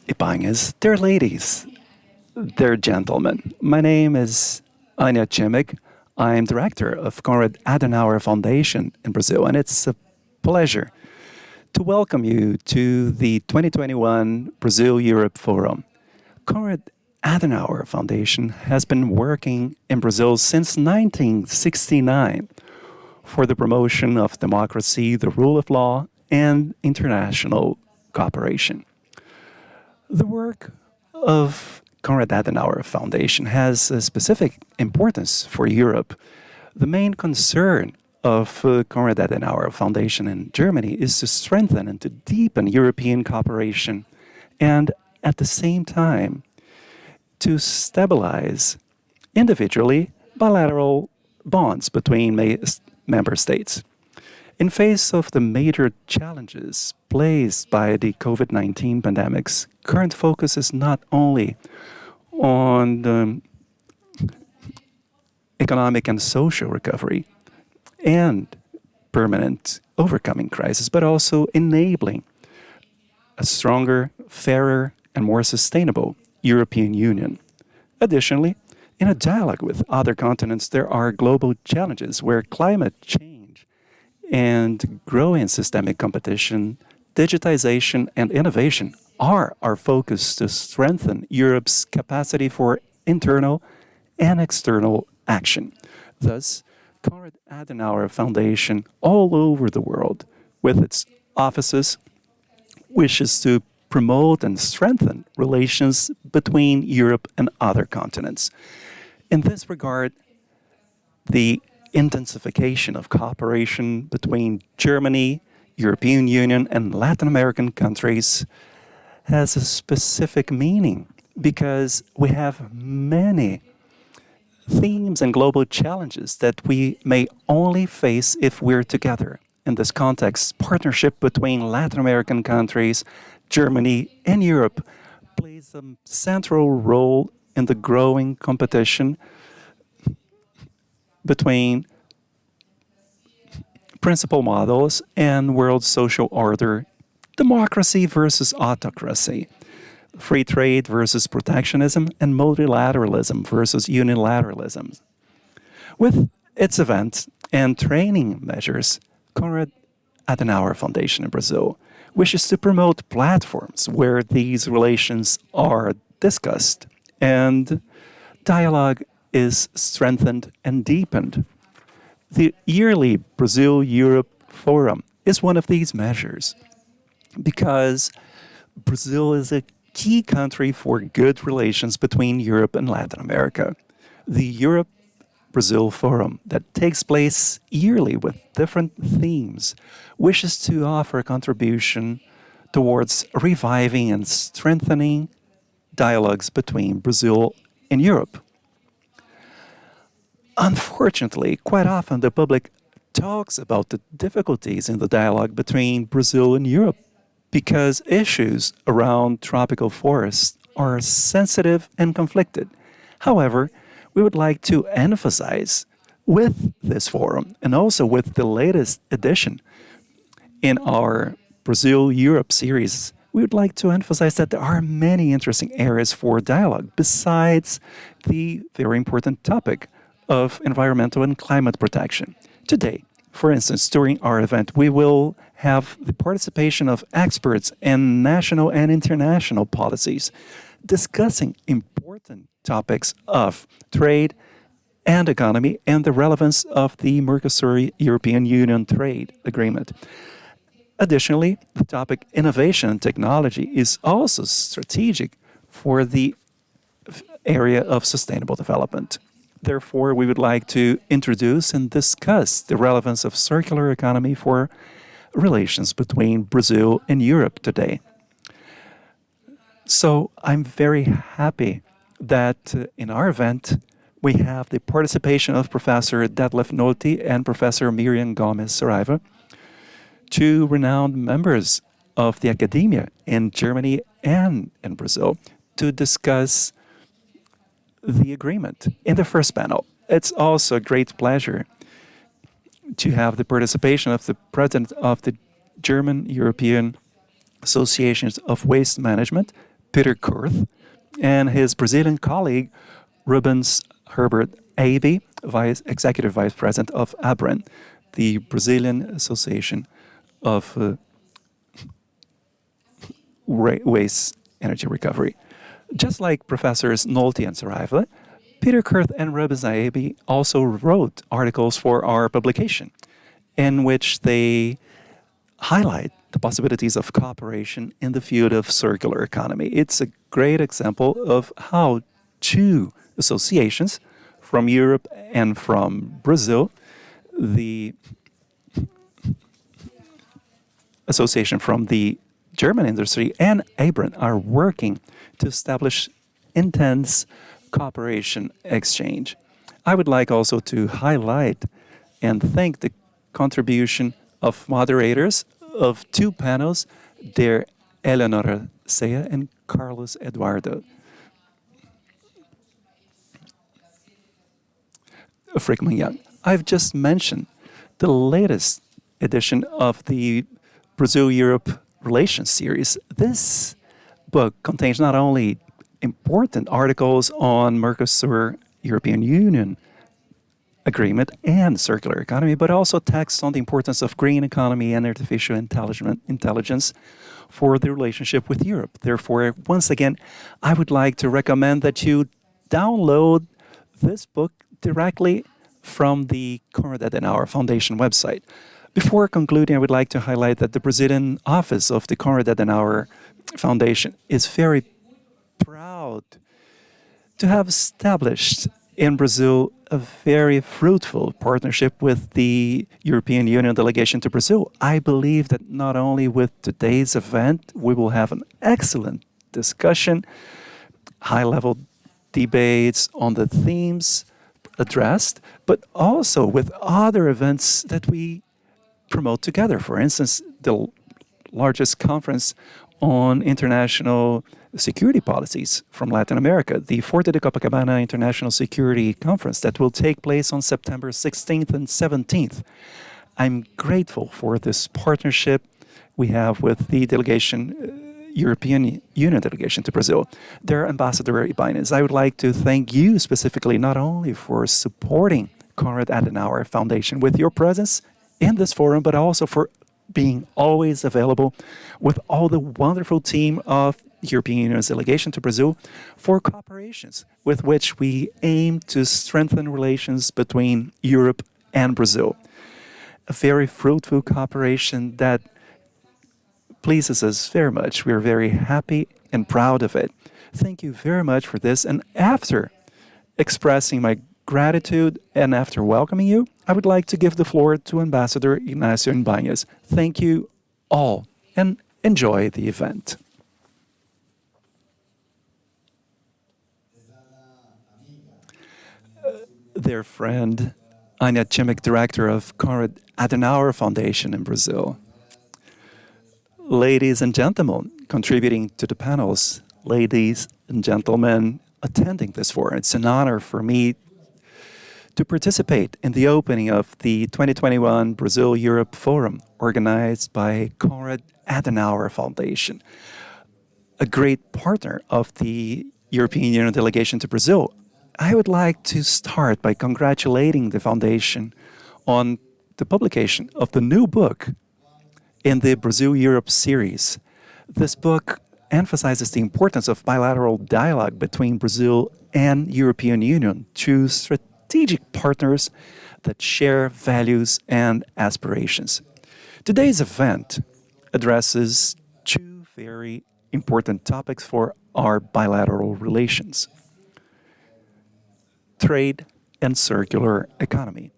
Ybáñez, dear ladies, dear gentlemen. My name is Anja Czymmeck. I'm director of Konrad Adenauer Foundation in Brazil, and it's a pleasure to welcome you to the 2021 Brazil-Europe Forum. Konrad Adenauer Foundation has been working in Brazil since 1969 for the promotion of democracy, the rule of law, and international cooperation. The work of Konrad Adenauer Foundation has a specific importance for Europe. The main concern of Konrad Adenauer Foundation in Germany is to strengthen and to deepen European cooperation and at the same time to stabilize individually bilateral bonds between member states. In face of the major challenges placed by the COVID-19 pandemics, current focus is not only on the economic and social recovery and permanent overcoming crisis, but also enabling a stronger, fairer, and more sustainable European Union. Additionally, in a dialogue with other continents, there are global challenges where climate change and growing systemic competition, digitization, and innovation are our focus to strengthen Europe's capacity for internal and external action. Thus, Konrad Adenauer Foundation all over the world, with its offices, wishes to promote and strengthen relations between Europe and other continents. In this regard, the intensification of cooperation between Germany, European Union, and Latin American countries has a specific meaning because we have many themes and global challenges that we may only face if we're together. In this context, partnership between Latin American countries, Germany, and Europe plays a central role in the growing competition between principal models and world social order, democracy versus autocracy, free trade versus protectionism, and multilateralism versus unilateralism. With its events and training measures, Konrad Adenauer Foundation in Brazil wishes to promote platforms where these relations are discussed and dialogue is strengthened and deepened. The yearly Brazil-Europe Forum is one of these measures because Brazil is a key country for good relations between Europe and Latin America. The Europe-Brazil Forum that takes place yearly with different themes wishes to offer a contribution towards reviving and strengthening dialogues between Brazil and Europe. Unfortunately, quite often the public talks about the difficulties in the dialogue between Brazil and Europe because issues around tropical forests are sensitive and conflicted. However, we would like to emphasize with this forum and also with the latest edition in our Brazil-Europe series, we would like to emphasize that there are many interesting areas for dialogue besides the very important topic of environmental and climate protection. Today, for instance, during our event, we will have the participation of experts in national and international policies discussing important topics of trade and economy and the relevance of the Mercosur-European Union trade agreement. Additionally, the topic innovation and technology is also strategic for the area of sustainable development. Therefore, we would like to introduce and discuss the relevance of circular economy for relations between Brazil and Europe today. So I'm very happy that in our event, we have the participation of Professor Detlef Nolte and Professor Miriam Gomes Saraiva, two renowned members of the academia in Germany and in Brazil, to discuss the agreement in the first panel. It's also a great pleasure to have the participation of the president of the German European Associations of Waste Management, Peter Corth, and his Brazilian colleague, Rubens Hebert Aebi, Executive Vice President of ABREN, the Brazilian Association of Waste Energy Recovery. Just like Professors Nolte and Saraiva, Peter Corth and Rubens Aebi also wrote articles for our publication in which they highlight the possibilities of cooperation in the field of circular economy. It's a great example of how two associations from Europe and from Brazil, the association from the German industry and ABREN, are working to establish intense cooperation exchange. I would like also to highlight and thank the contribution of moderators of two panels, there Eleonora, Ceia, and Carlos Eduardo. Frickman Young. I've just mentioned the latest edition of the Brazil-Europe Relations series. This book contains not only important articles on Mercosur-European Union agreement and circular economy, but also texts on the importance of green economy and artificial intelligence for the relationship with Europe. Therefore, once again, I would like to recommend that you download this book directly from the Konrad Adenauer Foundation website. Before concluding, I would like to highlight that the Brazilian office of the Konrad Adenauer Foundation is very proud to have established in Brazil a very fruitful partnership with the European Union delegation to Brazil. I believe that not only with today's event, we will have an excellent discussion, high-level debates on the themes addressed, but also with other events that we promote together. For instance, the largest conference on international security policies from Latin America, the Forte de Copacabana International Security Conference that will take place on September 16th and 17th. I'm grateful for this partnership we have with the delegation, European Union delegation to Brazil. Their Ambassador Ybáñez, I would like to thank you specifically not only for supporting Konrad Adenauer Foundation with your presence in this forum, but also for being always available with all the wonderful team of European Union's delegation to Brazil for cooperations with which we aim to strengthen relations between Europe and Brazil. A very fruitful cooperation that pleases us very much. We're very happy and proud of it. Thank you very much for this. And after expressing my gratitude and after welcoming you, I would like to give the floor to Ambassador Ignacio Ybáñez. Thank you all and enjoy the event. Their friend, Anja Czymmeck, director of Konrad Adenauer Foundation in Brazil. Ladies and gentlemen contributing to the panels, ladies and gentlemen attending this forum, it's an honor for me to participate in the opening of the 2021 Brazil-Europe Forum organized by Konrad Adenauer Foundation, a great partner of the European Union delegation to Brazil. I would like to start by congratulating the foundation on the publication of the new book in the Brazil-Europe series. This book emphasizes the importance of bilateral dialogue between Brazil and European Union, two strategic partners that share values and aspirations. Today's event addresses two very important topics for our bilateral relations: trade and circular economy.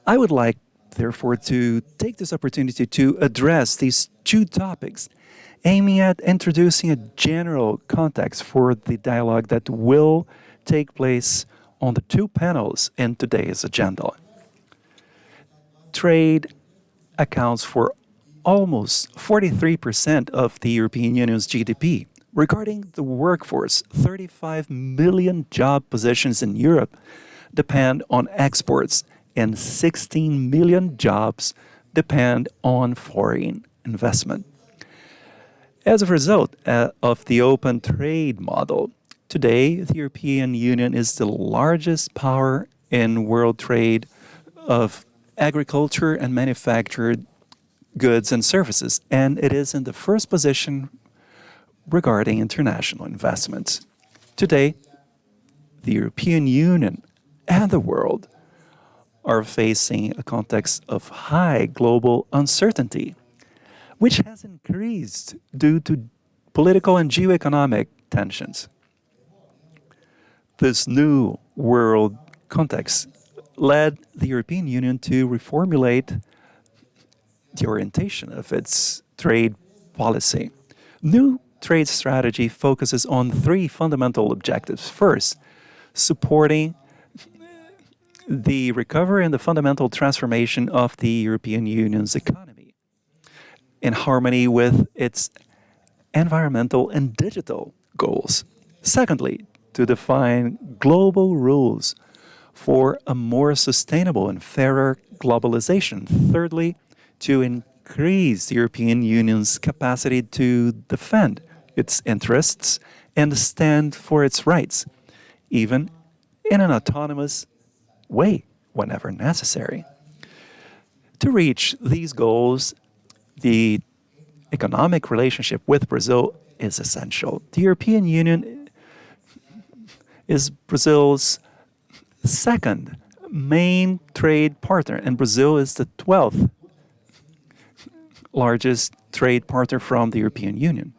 I would like, therefore, to take this opportunity to address these two topics, aiming at introducing a general context for the dialogue that will take place on the two panels in today's agenda. Trade accounts for almost 43% of the European Union's GDP. Regarding the workforce, 35 million job positions in Europe depend on exports, and 16 million jobs depend on foreign investment. As a result of the open trade model, today the European Union is the largest power in world trade of agriculture and manufactured goods and services, and it is in the first position regarding international investments. Today, the European Union and the world are facing a context of high global uncertainty, which has increased due to political and geoeconomic tensions. This new world context led the European Union to reformulate the orientation of its trade policy. New trade strategy focuses on three fundamental objectives. First, supporting the recovery and the fundamental transformation of the European Union's economy in harmony with its environmental and digital goals. Secondly, to define global rules for a more sustainable and fairer globalization. Thirdly, to increase the European Union's capacity to defend its interests and stand for its rights, even in an autonomous way whenever necessary. To reach these goals, the economic relationship with Brazil is essential. The European Union is Brazil's second main trade partner, and Brazil is the 12th largest trade partner from the European Union.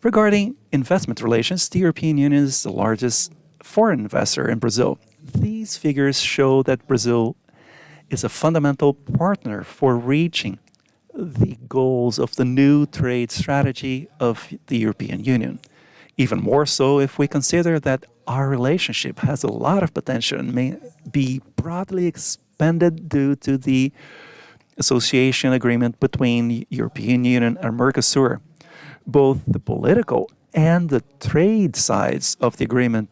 Regarding investment relations, the European Union is the largest foreign investor in Brazil. These figures show that Brazil is a fundamental partner for reaching the goals of the new trade strategy of the European Union. Even more so if we consider that our relationship has a lot of potential and may be broadly expanded due to the association agreement between European Union and Mercosur. Both the political and the trade sides of the agreement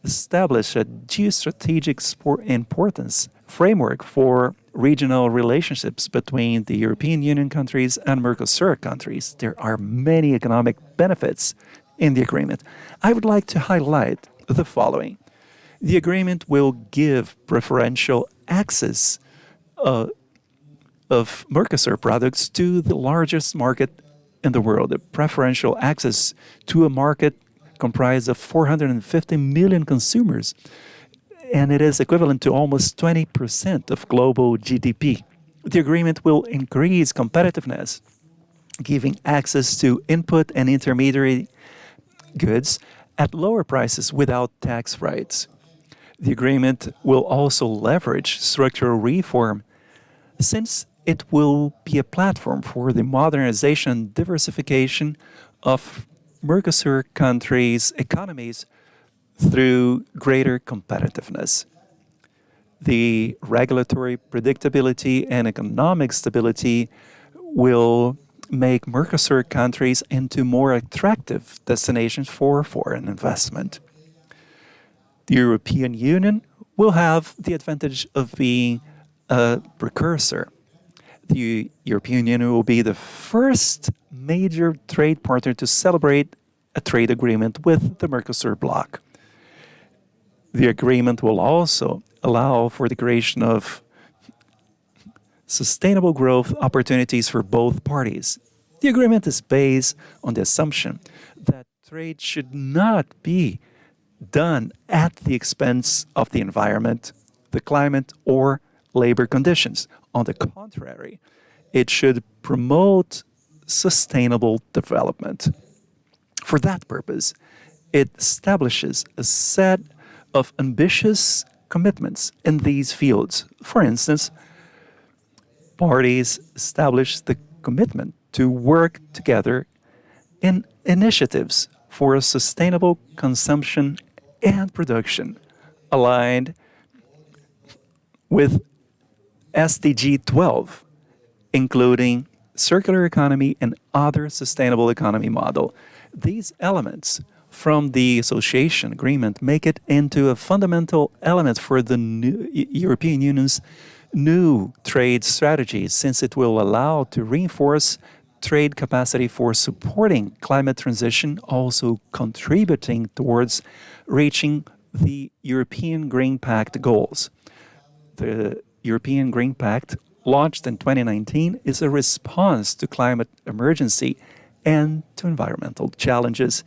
establish a geostrategic importance framework for regional relationships between the European Union countries and Mercosur countries. There are many economic benefits in the agreement. I would like to highlight the following. The agreement will give preferential access of Mercosur products to the largest market in the world, a preferential access to a market comprised of 450 million consumers, and it is equivalent to almost 20% of global GDP. The agreement will increase competitiveness, giving access to input and intermediary goods at lower prices without tax rights. The agreement will also leverage structural reform since it will be a platform for the modernization and diversification of Mercosur countries' economies through greater competitiveness. The regulatory predictability and economic stability will make Mercosur countries into more attractive destinations for foreign investment. The European Union will have the advantage of being a precursor. The European Union will be the first major trade partner to celebrate a trade agreement with the Mercosur bloc. The agreement will also allow for the creation of sustainable growth opportunities for both parties. The agreement is based on the assumption that trade should not be done at the expense of the environment, the climate, or labor conditions. On the contrary, it should promote sustainable development. For that purpose, it establishes a set of ambitious commitments in these fields. For instance, parties establish the commitment to work together in initiatives for sustainable consumption and production aligned with SDG 12, including circular economy and other sustainable economy model. These elements from the association agreement make it into a fundamental element for the new European Union's new trade strategy, since it will allow to reinforce trade capacity for supporting climate transition, also contributing towards reaching the European Green Pact goals. The European Green Pact, launched in 2019, is a response to climate emergency and to environmental challenges,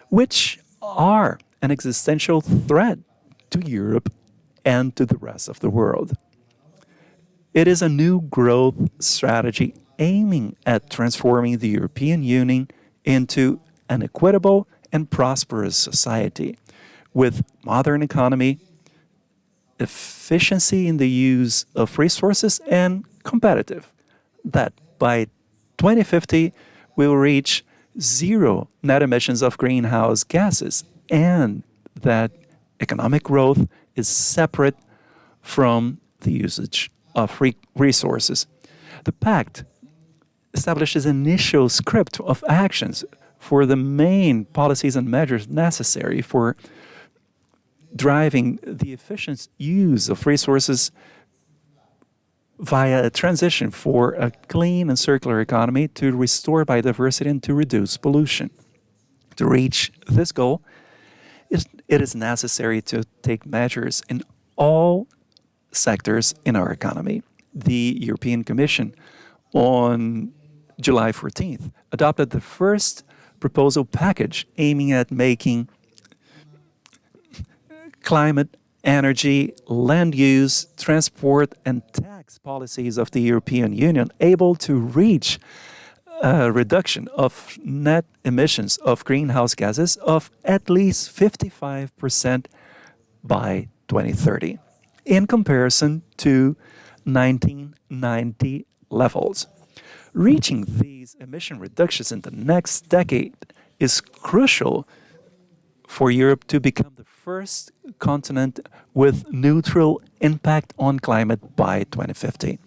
which are an existential threat to Europe and to the rest of the world. It is a new growth strategy aiming at transforming the European Union into an equitable and prosperous society with modern economy, efficiency in the use of resources, and competitive, that by 2050 we will reach zero net emissions of greenhouse gases, and that economic growth is separate from the usage of resources. The pact establishes an initial script of actions for the main policies and measures necessary for driving the efficient use of resources via a transition for a clean and circular economy to restore biodiversity and to reduce pollution. To reach this goal, it is necessary to take measures in all sectors in our economy. The European Commission on July 14th adopted the first proposal package aiming at making climate, energy, land use, transport, and tax policies of the European Union able to reach a reduction of net emissions of greenhouse gases of at least 55% by 2030, in comparison to 1990 levels. Reaching these emission reductions in the next decade is crucial for Europe to become the first continent with neutral impact on climate by 2050.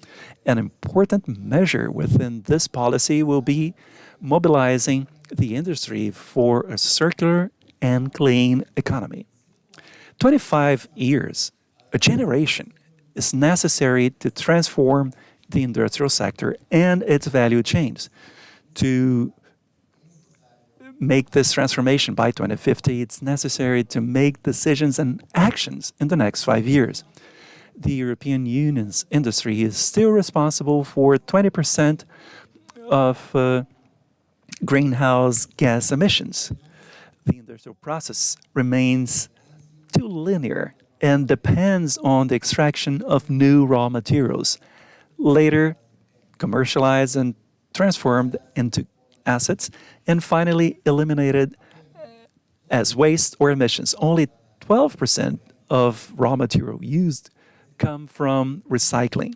An important measure within this policy will be mobilizing the industry for a circular and clean economy. 25 years, a generation, is necessary to transform the industrial sector and its value chains. To make this transformation by 2050, it's necessary to make decisions and actions in the next 5 years. The European Union's industry is still responsible for 20% of greenhouse gas emissions. The industrial process remains too linear and depends on the extraction of new raw materials, later commercialized and transformed into assets, and finally eliminated as waste or emissions. Only 12% of raw material used come from recycling.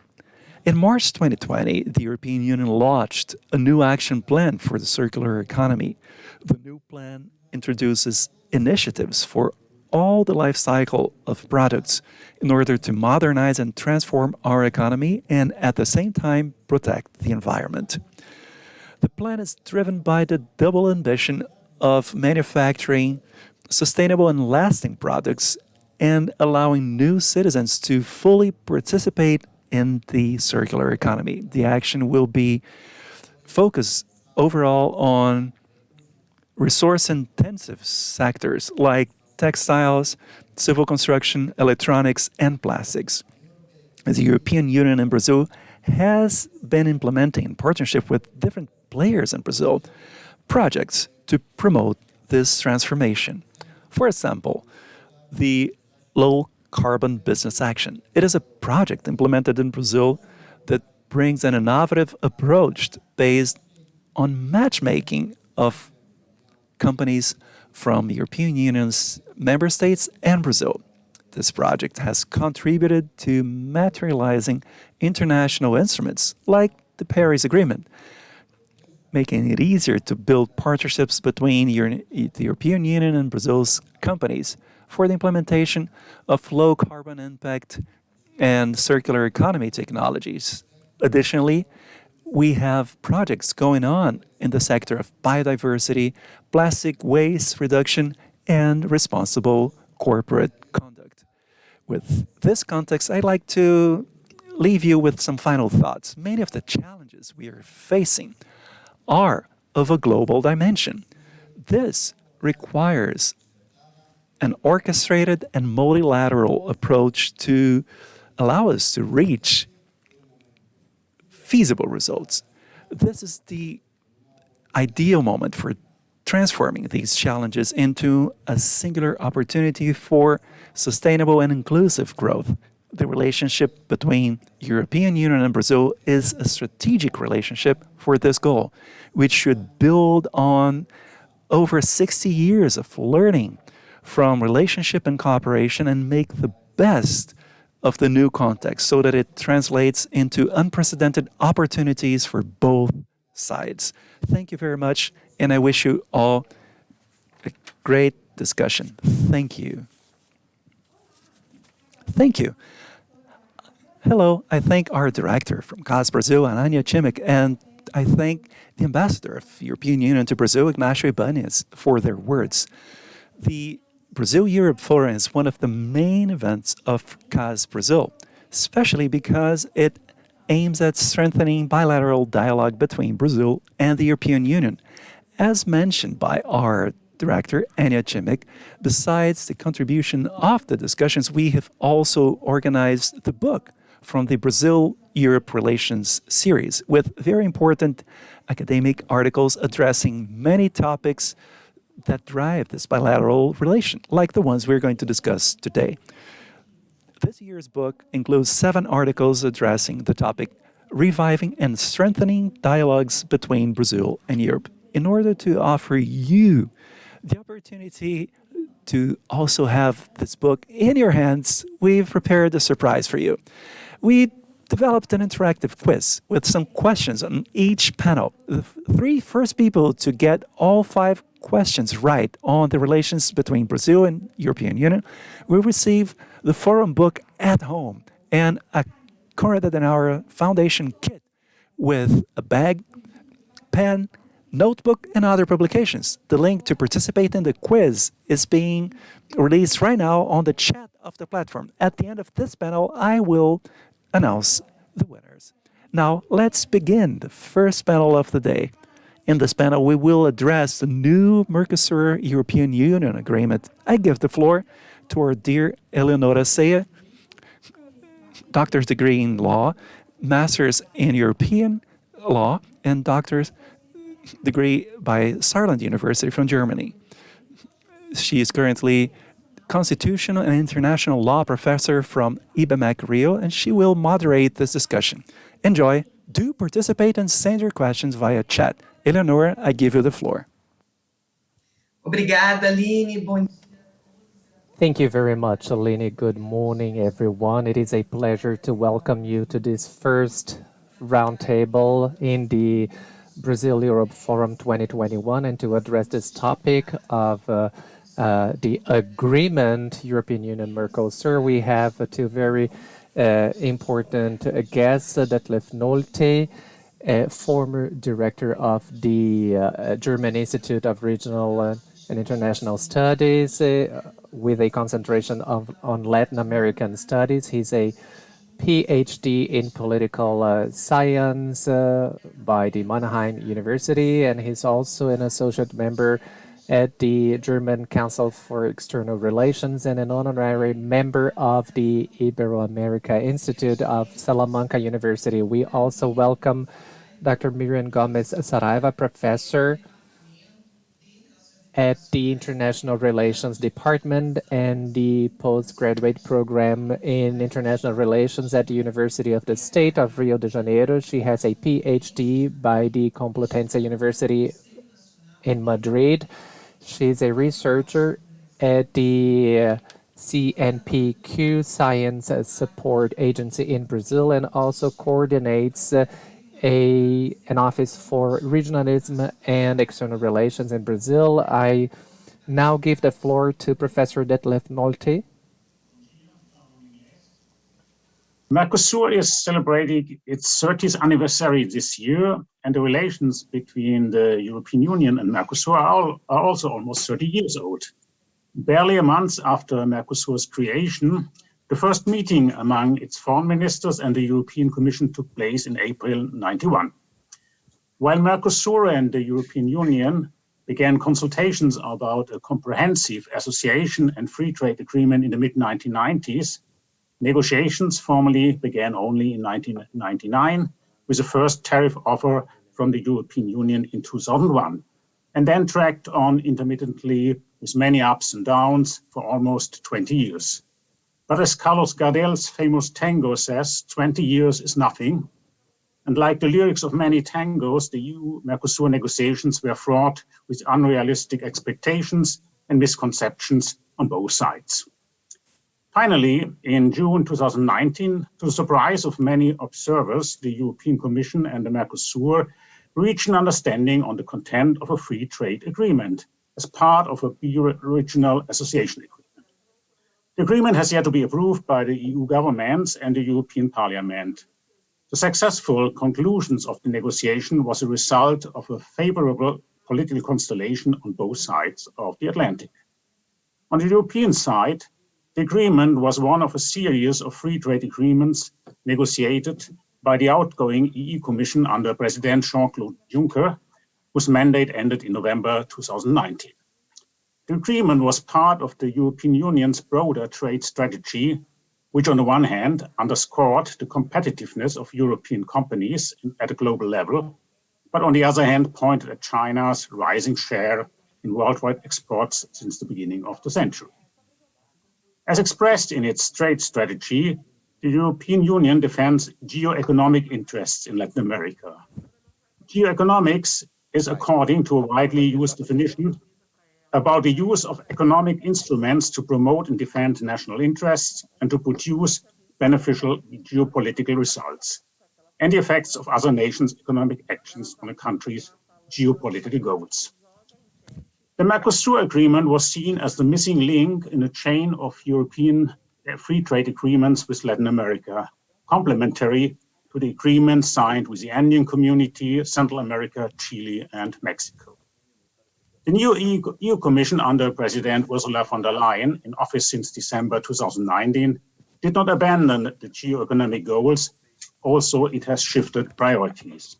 In March 2020, the European Union launched a new action plan for the circular economy. The new plan introduces initiatives for all the life cycle of products in order to modernize and transform our economy and at the same time protect the environment. The plan is driven by the double ambition of manufacturing sustainable and lasting products and allowing new citizens to fully participate in the circular economy. The action will be focused overall on resource-intensive sectors like textiles, civil construction, electronics, and plastics. The European Union and Brazil has been implementing, in partnership with different players in Brazil, projects to promote this transformation. For example, the Low Carbon Business Action. It is a project implemented in Brazil that brings an innovative approach based on matchmaking of companies from the European Union's member states and Brazil. This project has contributed to materializing international instruments like the Paris Agreement, making it easier to build partnerships between the European Union and Brazil's companies for the implementation of low carbon impact and circular economy technologies. Additionally, we have projects going on in the sector of biodiversity, plastic waste reduction, and responsible corporate conduct. With this context, I'd like to leave you with some final thoughts. Many of the challenges we are facing are of a global dimension. This requires an orchestrated and multilateral approach to allow us to reach feasible results. This is the ideal moment for transforming these challenges into a singular opportunity for sustainable and inclusive growth. The relationship between European Union and Brazil is a strategic relationship for this goal, which should build on over 60 years of learning from relationship and cooperation and make the best of the new context so that it translates into unprecedented opportunities for both sides. Thank you very much, and I wish you all a great discussion. Thank you. Thank you. Hello, I thank our director from CAS Brazil, Anja Czymmeck, and I thank the ambassador of the European Union to Brazil, Ignacio Ybáñez, for their words. The Brazil-Europe Forum is one of the main events of CAS Brazil, especially because it aims at strengthening bilateral dialogue between Brazil and the European Union. As mentioned by our director, Anja Czymmeck, besides the contribution of the discussions, we have also organized the book from the Brazil-Europe Relations series with very important academic articles addressing many topics that drive this bilateral relation, like the ones we're going to discuss today. This year's book includes 7 articles addressing the topic Reviving and Strengthening Dialogues Between Brazil and Europe. In order to offer you the opportunity to also have this book in your hands, we've prepared a surprise for you. We developed an interactive quiz with some questions on each panel. The 3 first people to get all 5 questions right on the relations between Brazil and European Union will receive the forum book at home and a Konrad Adenauer Foundation kit with a bag, pen, notebook, and other publications. The link to participate in the quiz is being released right now on the chat of the platform. At the end of this panel, I will announce the winners. Now, let's begin the first panel of the day. In this panel, we will address the new Mercosur-European Union agreement. I give the floor to our dear Eleonora Ceia, doctor's degree in law, master's in European law, and doctor's degree by Saarland University from Germany. She is currently constitutional and international law professor from IBMEC Rio, and she will moderate this discussion. Enjoy. Do participate and send your questions via chat. Eleonora, I give you the floor. Obrigada, Aline. Thank you very much, Aline. Good morning, everyone. It is a pleasure to welcome you to this first roundtable in the Brazil-Europe Forum 2021 and to address this topic of the agreement European Union-Mercosur. We have 2 very important guests, Detlef Nolte, former director of the German Institute of Regional and International Studies with a concentration on Latin American studies. He's a PhD in political science by the Mannheim University, and he's also an associate member at the German Council for External Relations and an honorary member of the Ibero-America Institute of Salamanca University. We also welcome Dr. Miriam Gomes Saraiva, professor at the International Relations Department and the postgraduate program in International Relations at the University of the State of Rio de Janeiro. She has a PhD by the Complutense University in Madrid. She's a researcher at the CNPq Science Support Agency in Brazil and also coordinates an office for regionalism and external relations in Brazil. I now give the floor to Professor Detlef Nolte. Mercosur is celebrating its 30th anniversary this year, and the relations between the European Union and Mercosur are also almost 30 years old. Barely a month after Mercosur's creation, the first meeting among its foreign ministers and the European Commission took place in April 1991. While Mercosur and the European Union began consultations about a comprehensive association and free trade agreement in the mid-1990s, negotiations formally began only in 1999 with the first tariff offer from the European Union in 2001, and then dragged on intermittently with many ups and downs for almost 20 years. But as Carlos Gardel's famous tango says, 20 years is nothing. And like the lyrics of many tangos, the EU-Mercosur negotiations were fraught with unrealistic expectations and misconceptions on both sides. Finally, in June 2019, to the surprise of many observers, the European Commission and the Mercosur reached an understanding on the content of a free trade agreement as part of a bi-regional association agreement. The agreement has yet to be approved by the EU governments and the European Parliament. The successful conclusions of the negotiation was a result of a favorable political constellation on both sides of the Atlantic. On the European side, the agreement was one of a series of free trade agreements negotiated by the outgoing EU Commission under President Jean-Claude Juncker, whose mandate ended in November 2019. The agreement was part of the European Union's broader trade strategy, which on the one hand underscored the competitiveness of European companies at a global level, but on the other hand pointed at China's rising share in worldwide exports since the beginning of the century. As expressed in its trade strategy, the European Union defends geo-economic interests in Latin America. Geo-economics is, according to a widely used definition, about the use of economic instruments to promote and defend national interests and to produce beneficial geopolitical results, and the effects of other nations' economic actions on a country's geopolitical goals. The Mercosur agreement was seen as the missing link in a chain of European free trade agreements with Latin America, complementary to the agreements signed with the Andean Community, Central America, Chile, and Mexico. The new EU Commission under President Ursula von der Leyen, in office since December 2019, did not abandon the geo-economic goals. Also, it has shifted priorities.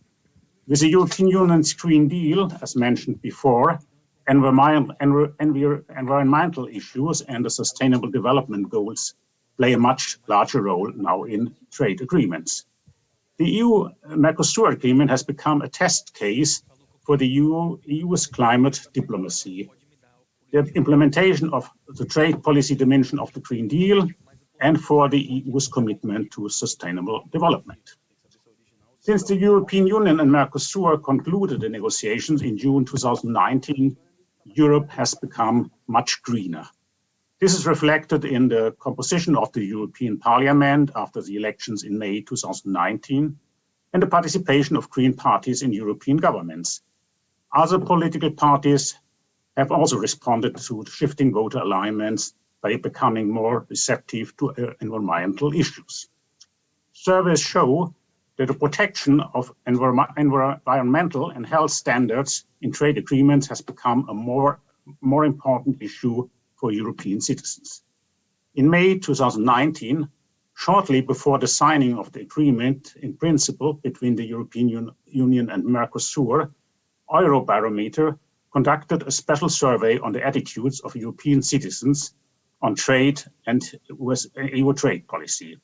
With the European Union's Green Deal, as mentioned before, environmental issues and the sustainable development goals play a much larger role now in trade agreements. The EU-Mercosur agreement has become a test case for the EU's climate diplomacy, the implementation of the trade policy dimension of the Green Deal, and for the EU's commitment to sustainable development. Since the European Union and Mercosur concluded the negotiations in June 2019, Europe has become much greener. This is reflected in the composition of the European Parliament after the elections in May 2019 and the participation of green parties in European governments. Other political parties have also responded to shifting voter alignments by becoming more receptive to environmental issues. Surveys show that the protection of environmental and health standards in trade agreements has become a more important issue for European citizens. In May 2019, shortly before the signing of the agreement in principle between the European Union and Mercosur, Eurobarometer conducted a special survey on the attitudes of European citizens on trade and with EU trade policy.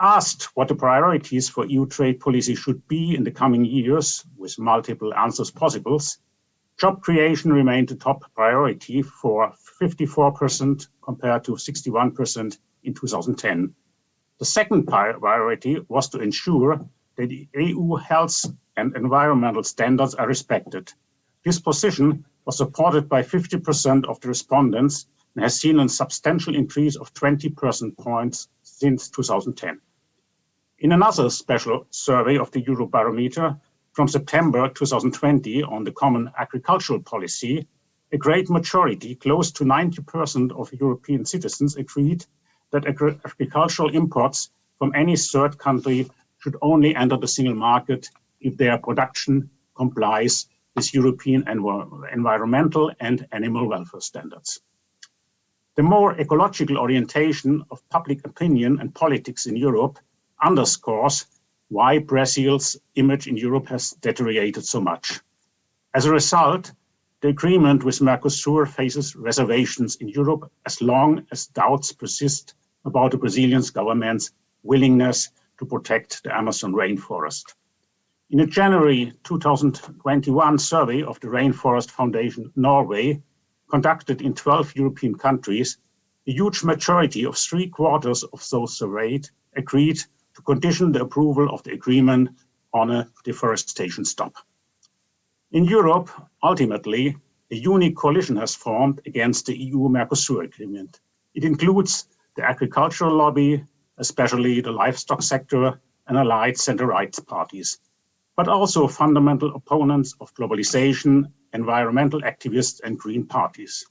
Asked what the priorities for EU trade policy should be in the coming years, with multiple answers possible, job creation remained the top priority for 54% compared to 61% in 2010. The second priority was to ensure that the EU health and environmental standards are respected. This position was supported by 50% of the respondents and has seen a substantial increase of 20 percentage points since 2010. In another special survey of the Eurobarometer from September 2020 on the Common Agricultural Policy, a great majority, close to 90% of European citizens, agreed that agricultural imports from any third country should only enter the single market if their production complies with European environmental and animal welfare standards. The more ecological orientation of public opinion and politics in Europe underscores why Brazil's image in Europe has deteriorated so much. As a result, the agreement with Mercosur faces reservations in Europe as long as doubts persist about the Brazilian government's willingness to protect the Amazon rainforest. In a January 2021 survey of the Rainforest Foundation Norway, conducted in 12 European countries, a huge majority of 3/4 of those surveyed agreed to condition the approval of the agreement on a deforestation stop. In Europe, ultimately, a unique coalition has formed against the EU-Mercosur agreement. It includes the agricultural lobby, especially the livestock sector, and allied center-right parties, but also fundamental opponents of globalization, environmental activists, and green parties.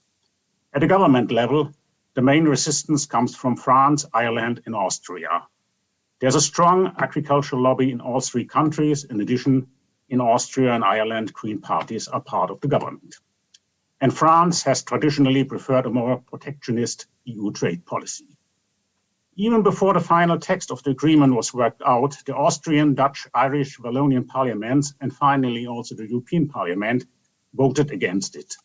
At the government level, the main resistance comes from France, Ireland, and Austria. There's a strong agricultural lobby in all three countries. In addition, in Austria and Ireland, green parties are part of the government. And France has traditionally preferred a more protectionist EU trade policy. Even before the final text of the agreement was worked out, the Austrian, Dutch, Irish, Wallonian parliaments, and finally also the European Parliament, voted against it.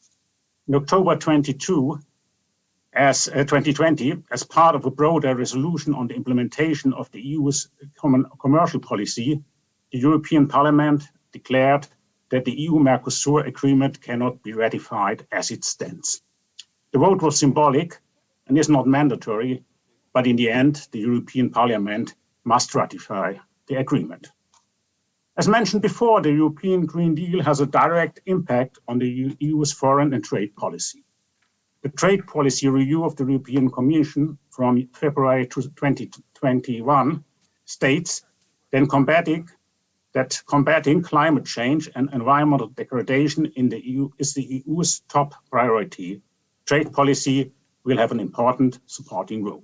In October 2020, as part of a broader resolution on the implementation of the EU's common commercial policy, the European Parliament declared that the EU-Mercosur agreement cannot be ratified as it stands. The vote was symbolic and is not mandatory, but in the end, the European Parliament must ratify the agreement. As mentioned before, the European Green Deal has a direct impact on the EU's foreign and trade policy. The trade policy review of the European Commission from February 2021 states that combating climate change and environmental degradation in the EU is the EU's top priority. Trade policy will have an important supporting role.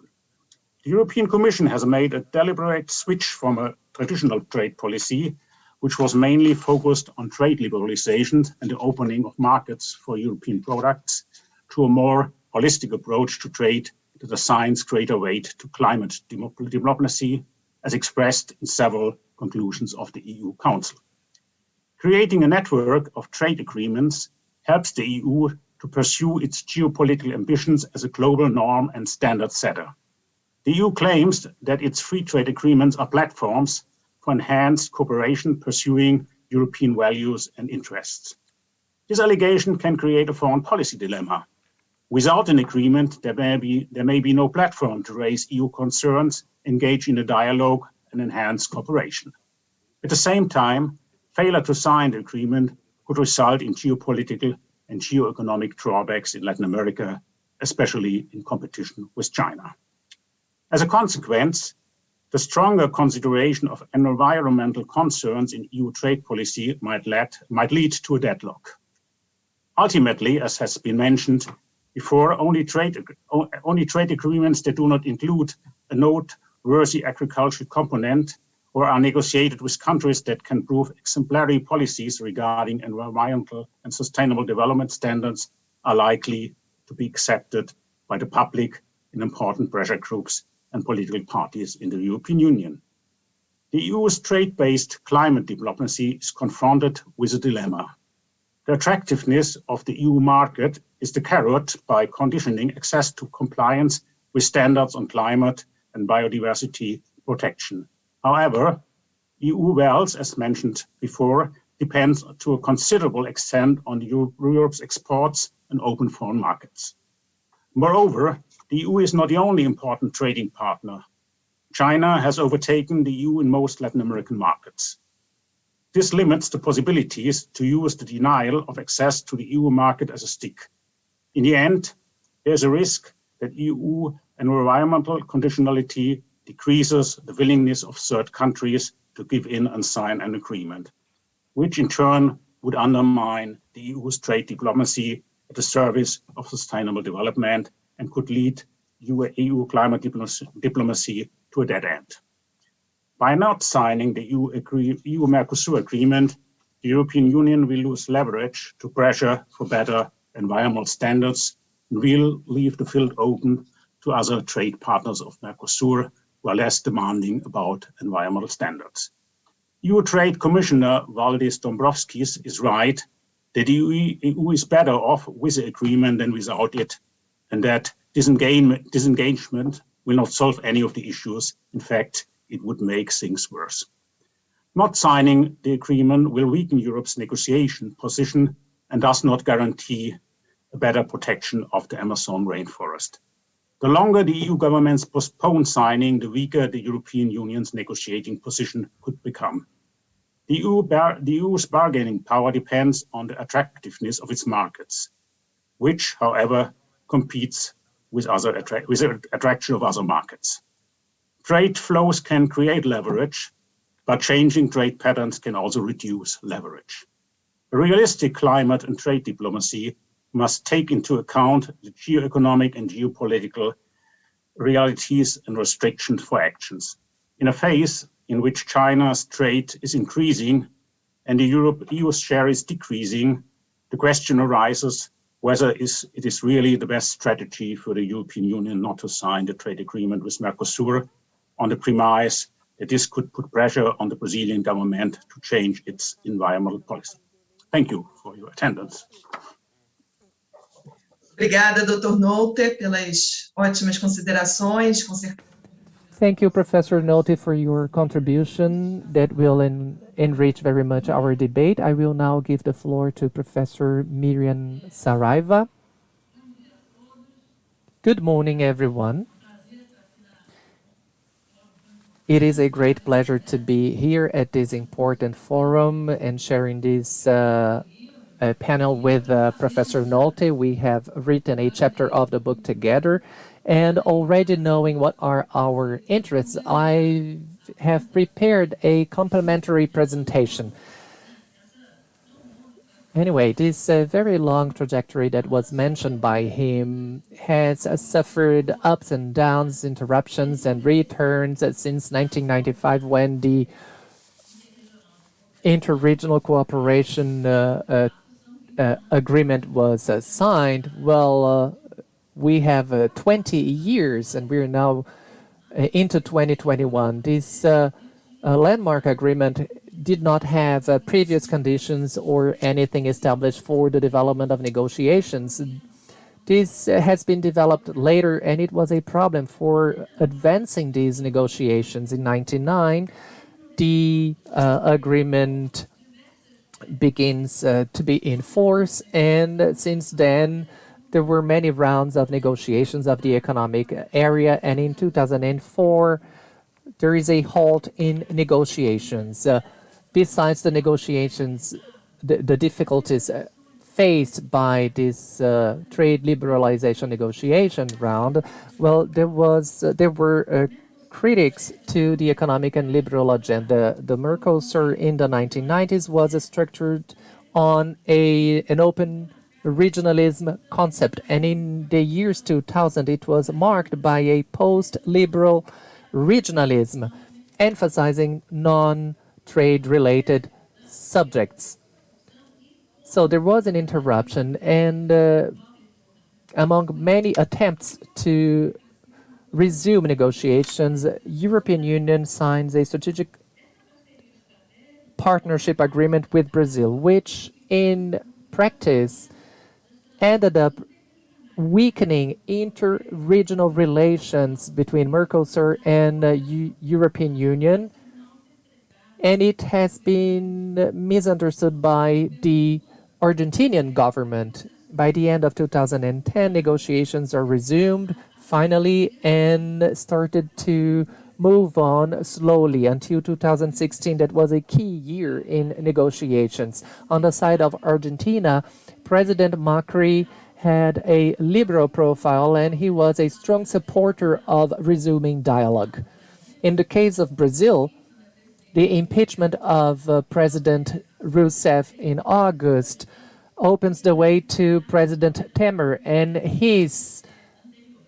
The European Commission has made a deliberate switch from a traditional trade policy, which was mainly focused on trade liberalization and the opening of markets for European products, to a more holistic approach to trade that assigns greater weight to climate diplomacy, as expressed in several conclusions of the EU Council. Creating a network of trade agreements helps the EU to pursue its geopolitical ambitions as a global norm and standard setter. The EU claims that its free trade agreements are platforms for enhanced cooperation pursuing European values and interests. This allegation can create a foreign policy dilemma. Without an agreement, there may be no platform to raise EU concerns, engage in a dialogue, and enhance cooperation. At the same time, failure to sign the agreement could result in geopolitical and geo-economic drawbacks in Latin America, especially in competition with China. As a consequence, the stronger consideration of environmental concerns in EU trade policy might lead to a deadlock. Ultimately, as has been mentioned before, only trade agreements that do not include a noteworthy agricultural component or are negotiated with countries that can prove exemplary policies regarding environmental and sustainable development standards are likely to be accepted by the public in important pressure groups and political parties in the European Union. The EU's trade-based climate diplomacy is confronted with a dilemma. The attractiveness of the EU market is the carrot by conditioning access to compliance with standards on climate and biodiversity protection. However, EU wealth, as mentioned before, depends to a considerable extent on Europe's exports and open foreign markets. Moreover, the EU is not the only important trading partner. China has overtaken the EU in most Latin American markets. This limits the possibilities to use the denial of access to the EU market as a stick. In the end, there is a risk that EU environmental conditionality decreases the willingness of third countries to give in and sign an agreement, which in turn would undermine the EU's trade diplomacy at the service of sustainable development and could lead EU climate diplomacy to a dead end. By not signing the EU-Mercosur agreement, the European Union will lose leverage to pressure for better environmental standards and will leave the field open to other trade partners of Mercosur who are less demanding about environmental standards. EU Trade Commissioner Valdis Dombrovskis is right that the EU is better off with the agreement than without it, and that disengagement will not solve any of the issues. In fact, it would make things worse. Not signing the agreement will weaken Europe's negotiation position and does not guarantee a better protection of the Amazon rainforest. The longer the EU governments postpone signing, the weaker the European Union's negotiating position could become. The EU's bargaining power depends on the attractiveness of its markets, which, however, competes with the attraction of other markets. Trade flows can create leverage, but changing trade patterns can also reduce leverage. A realistic climate and trade diplomacy must take into account the geo-economic and geopolitical realities and restrictions for actions. In a phase in which China's trade is increasing and the EU's share is decreasing, the question arises whether it is really the best strategy for the European Union not to sign the trade agreement with Mercosur on the premise that this could put pressure on the Brazilian government to change its environmental policy. Thank you for your attendance. Obrigada, Dr. Nolte, pelas ótimas considerações. Thank you, Professor Nolte, for your contribution that will enrich very much our debate. I will now give the floor to Professor Miriam Saraiva. Good morning, everyone. It is a great pleasure to be here at this important forum and sharing this panel with Professor Nolte. We have written a chapter of the book together, and already knowing what are our interests, I have prepared a complementary presentation. Anyway, this very long trajectory that was mentioned by him has suffered ups and downs, interruptions and returns since 1995, when the interregional cooperation agreement was signed. Well, we have 20 years and we're now into 2021. This landmark agreement did not have previous conditions or anything established for the development of negotiations. This has been developed later, and it was a problem for advancing these negotiations. In 1999, the agreement begins to be in force, and since then there were many rounds of negotiations of the economic area, and in 2004 there is a halt in negotiations. Besides the negotiations, the difficulties faced by this trade liberalization negotiation round, well, there were critics to the economic and liberal agenda. The Mercosur in the 1990s was structured on an open regionalism concept, and in the years 2000 it was marked by a post-liberal regionalism, emphasizing non-trade related subjects. So there was an interruption, and among many attempts to resume negotiations, European Union signs a strategic partnership agreement with Brazil, which in practice ended up weakening inter-regional relations between Mercosur and European Union, and it has been misunderstood by the Argentinian government. By the end of 2010, negotiations are resumed finally and started to move on slowly until 2016. That was a key year in negotiations. On the side of Argentina, President Macri had a liberal profile, and he was a strong supporter of resuming dialogue. In the case of Brazil, the impeachment of President Rousseff in August opens the way to President Temer, and his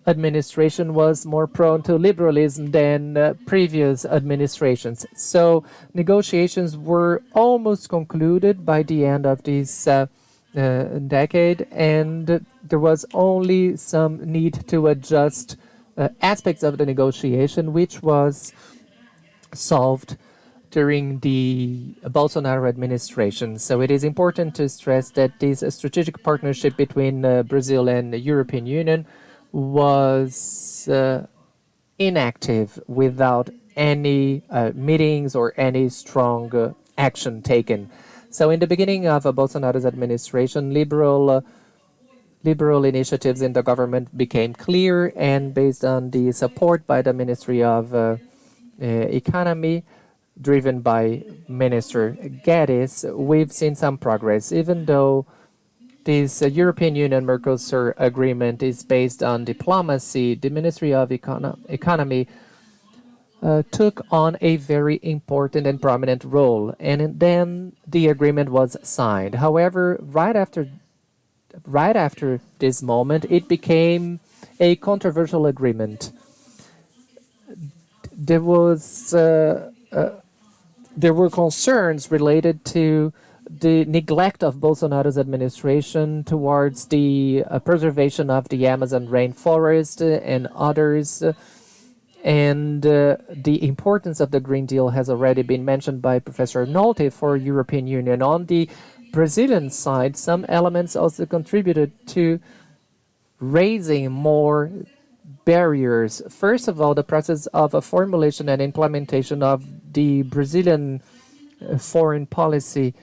administration was more prone to liberalism than previous administrations. So negotiations were almost concluded by the end of this decade, and there was only some need to adjust aspects of the negotiation, which was solved during the Bolsonaro administration. So it is important to stress that this strategic partnership between Brazil and the European Union was inactive without any meetings or any strong action taken. So in the beginning of Bolsonaro's administration, liberal initiatives in the government became clear, and based on the support by the Ministry of Economy, driven by Minister Guedes, we've seen some progress, even though this European Union Mercosur agreement is based on diplomacy. The Ministry of Economy took on a very important and prominent role, and then the agreement was signed. However, right after this moment, it became a controversial agreement. There were concerns related to the neglect of Bolsonaro's administration towards the preservation of the Amazon rainforest and others. And the importance of the Green Deal has already been mentioned by Professor Nolte for European Union. On the Brazilian side, some elements also contributed to raising more barriers. First of all, the process of a formulation and implementation of the Brazilian foreign policy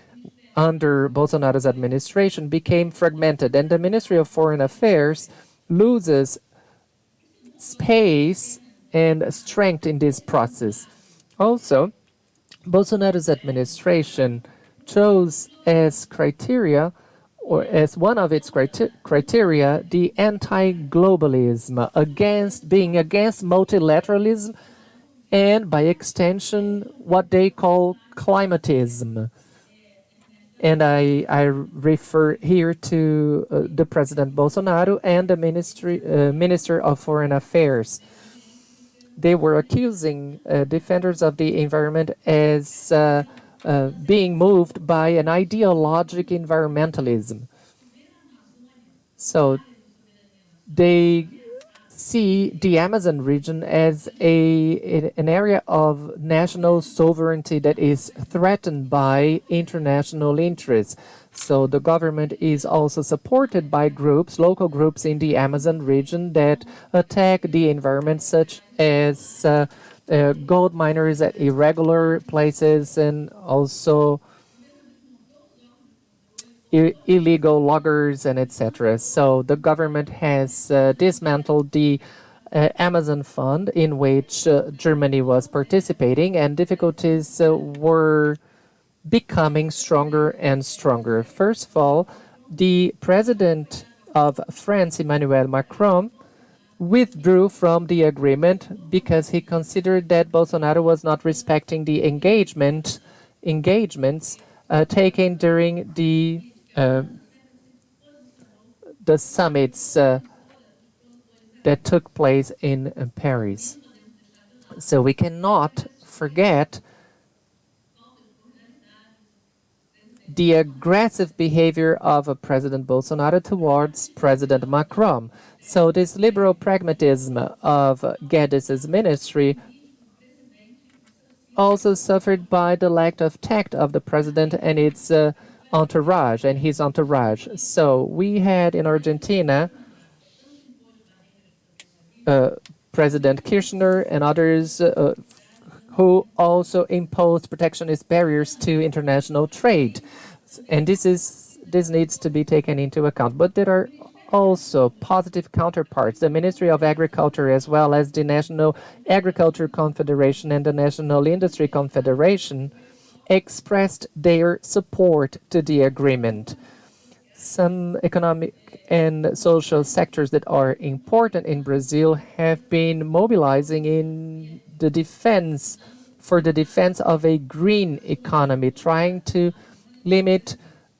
under Bolsonaro's administration became fragmented, and the Ministry of Foreign Affairs loses space and strength in this process. Also, Bolsonaro's administration chose as criteria, or as one of its criteria, the anti-globalism, being against multilateralism, and by extension, what they call climatism. And I refer here to the President Bolsonaro and the Minister of Foreign Affairs. They were accusing defenders of the environment as being moved by an ideologic environmentalism. So they see the Amazon region as an area of national sovereignty that is threatened by international interests. So the government is also supported by local groups in the Amazon region that attack the environment, such as gold miners at irregular places and also illegal loggers and etc. So the government has dismantled the Amazon Fund in which Germany was participating, and difficulties were becoming stronger and stronger. First of all, the president of France, Emmanuel Macron, withdrew from the agreement because he considered that Bolsonaro was not respecting the engagements taken during the summits that took place in Paris. So we cannot forget the aggressive behavior of President Bolsonaro towards President Macron. So this liberal pragmatism of Guedes' ministry also suffered by the lack of tact of the president and its entourage and his entourage. So we had in Argentina President Kirchner and others who also imposed protectionist barriers to international trade, and this needs to be taken into account. But there are also positive counterparts. The Ministry of Agriculture, as well as the National Agriculture Confederation and the National Industry Confederation, expressed their support to the agreement. Some economic and social sectors that are important in Brazil have been mobilizing in the defense of a green economy, trying to limit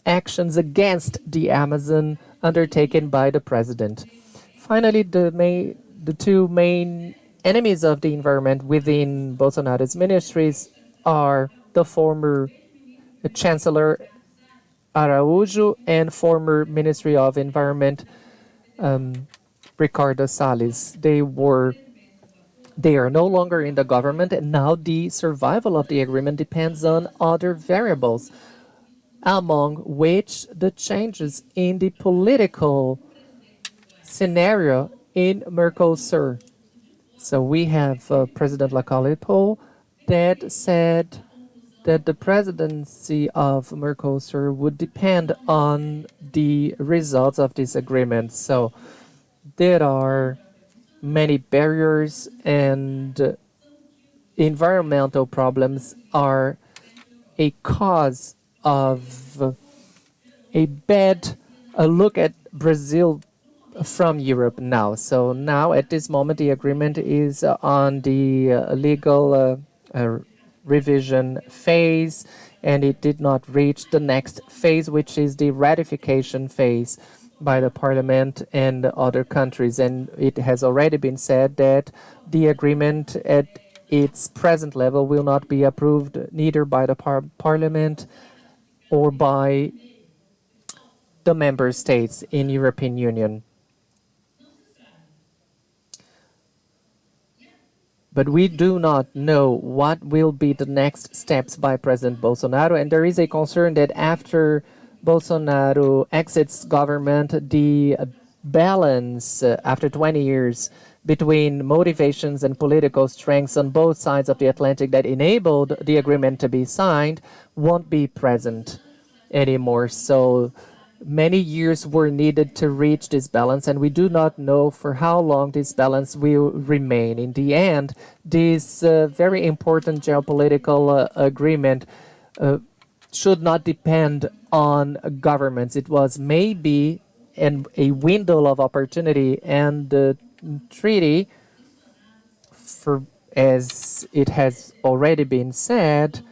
actions against the Amazon undertaken by the president. Finally, the two main enemies of the environment within Bolsonaro's ministries are the former Chancellor Araújo and former Ministry of Environment Ricardo Salles. They were They are no longer in the government, and now the survival of the agreement depends on other variables, among which the changes in the political scenario in Mercosur. So we have President Lacalipo that said that the presidency of Mercosur would depend on the results of this agreement. So there are many barriers, and environmental problems are a cause of a bad look at Brazil from Europe now. So now at this moment the agreement is on the legal revision phase, and it did not reach the next phase, which is the ratification phase by the parliament and other countries. And it has already been said that the agreement at its present level will not be approved neither by the parliament or by the member states in European Union. But we do not know what will be the next steps by President Bolsonaro, and there is a concern that after Bolsonaro exits government, the balance after 20 years between motivations and political strengths on both sides of the Atlantic that enabled the agreement to be signed won't be present anymore. So many years were needed to reach this balance, and we do not know for how long this balance will remain. In the end, this very important geopolitical agreement should not depend on governments. It was maybe a window of opportunity, and the treaty, for as it has already been said,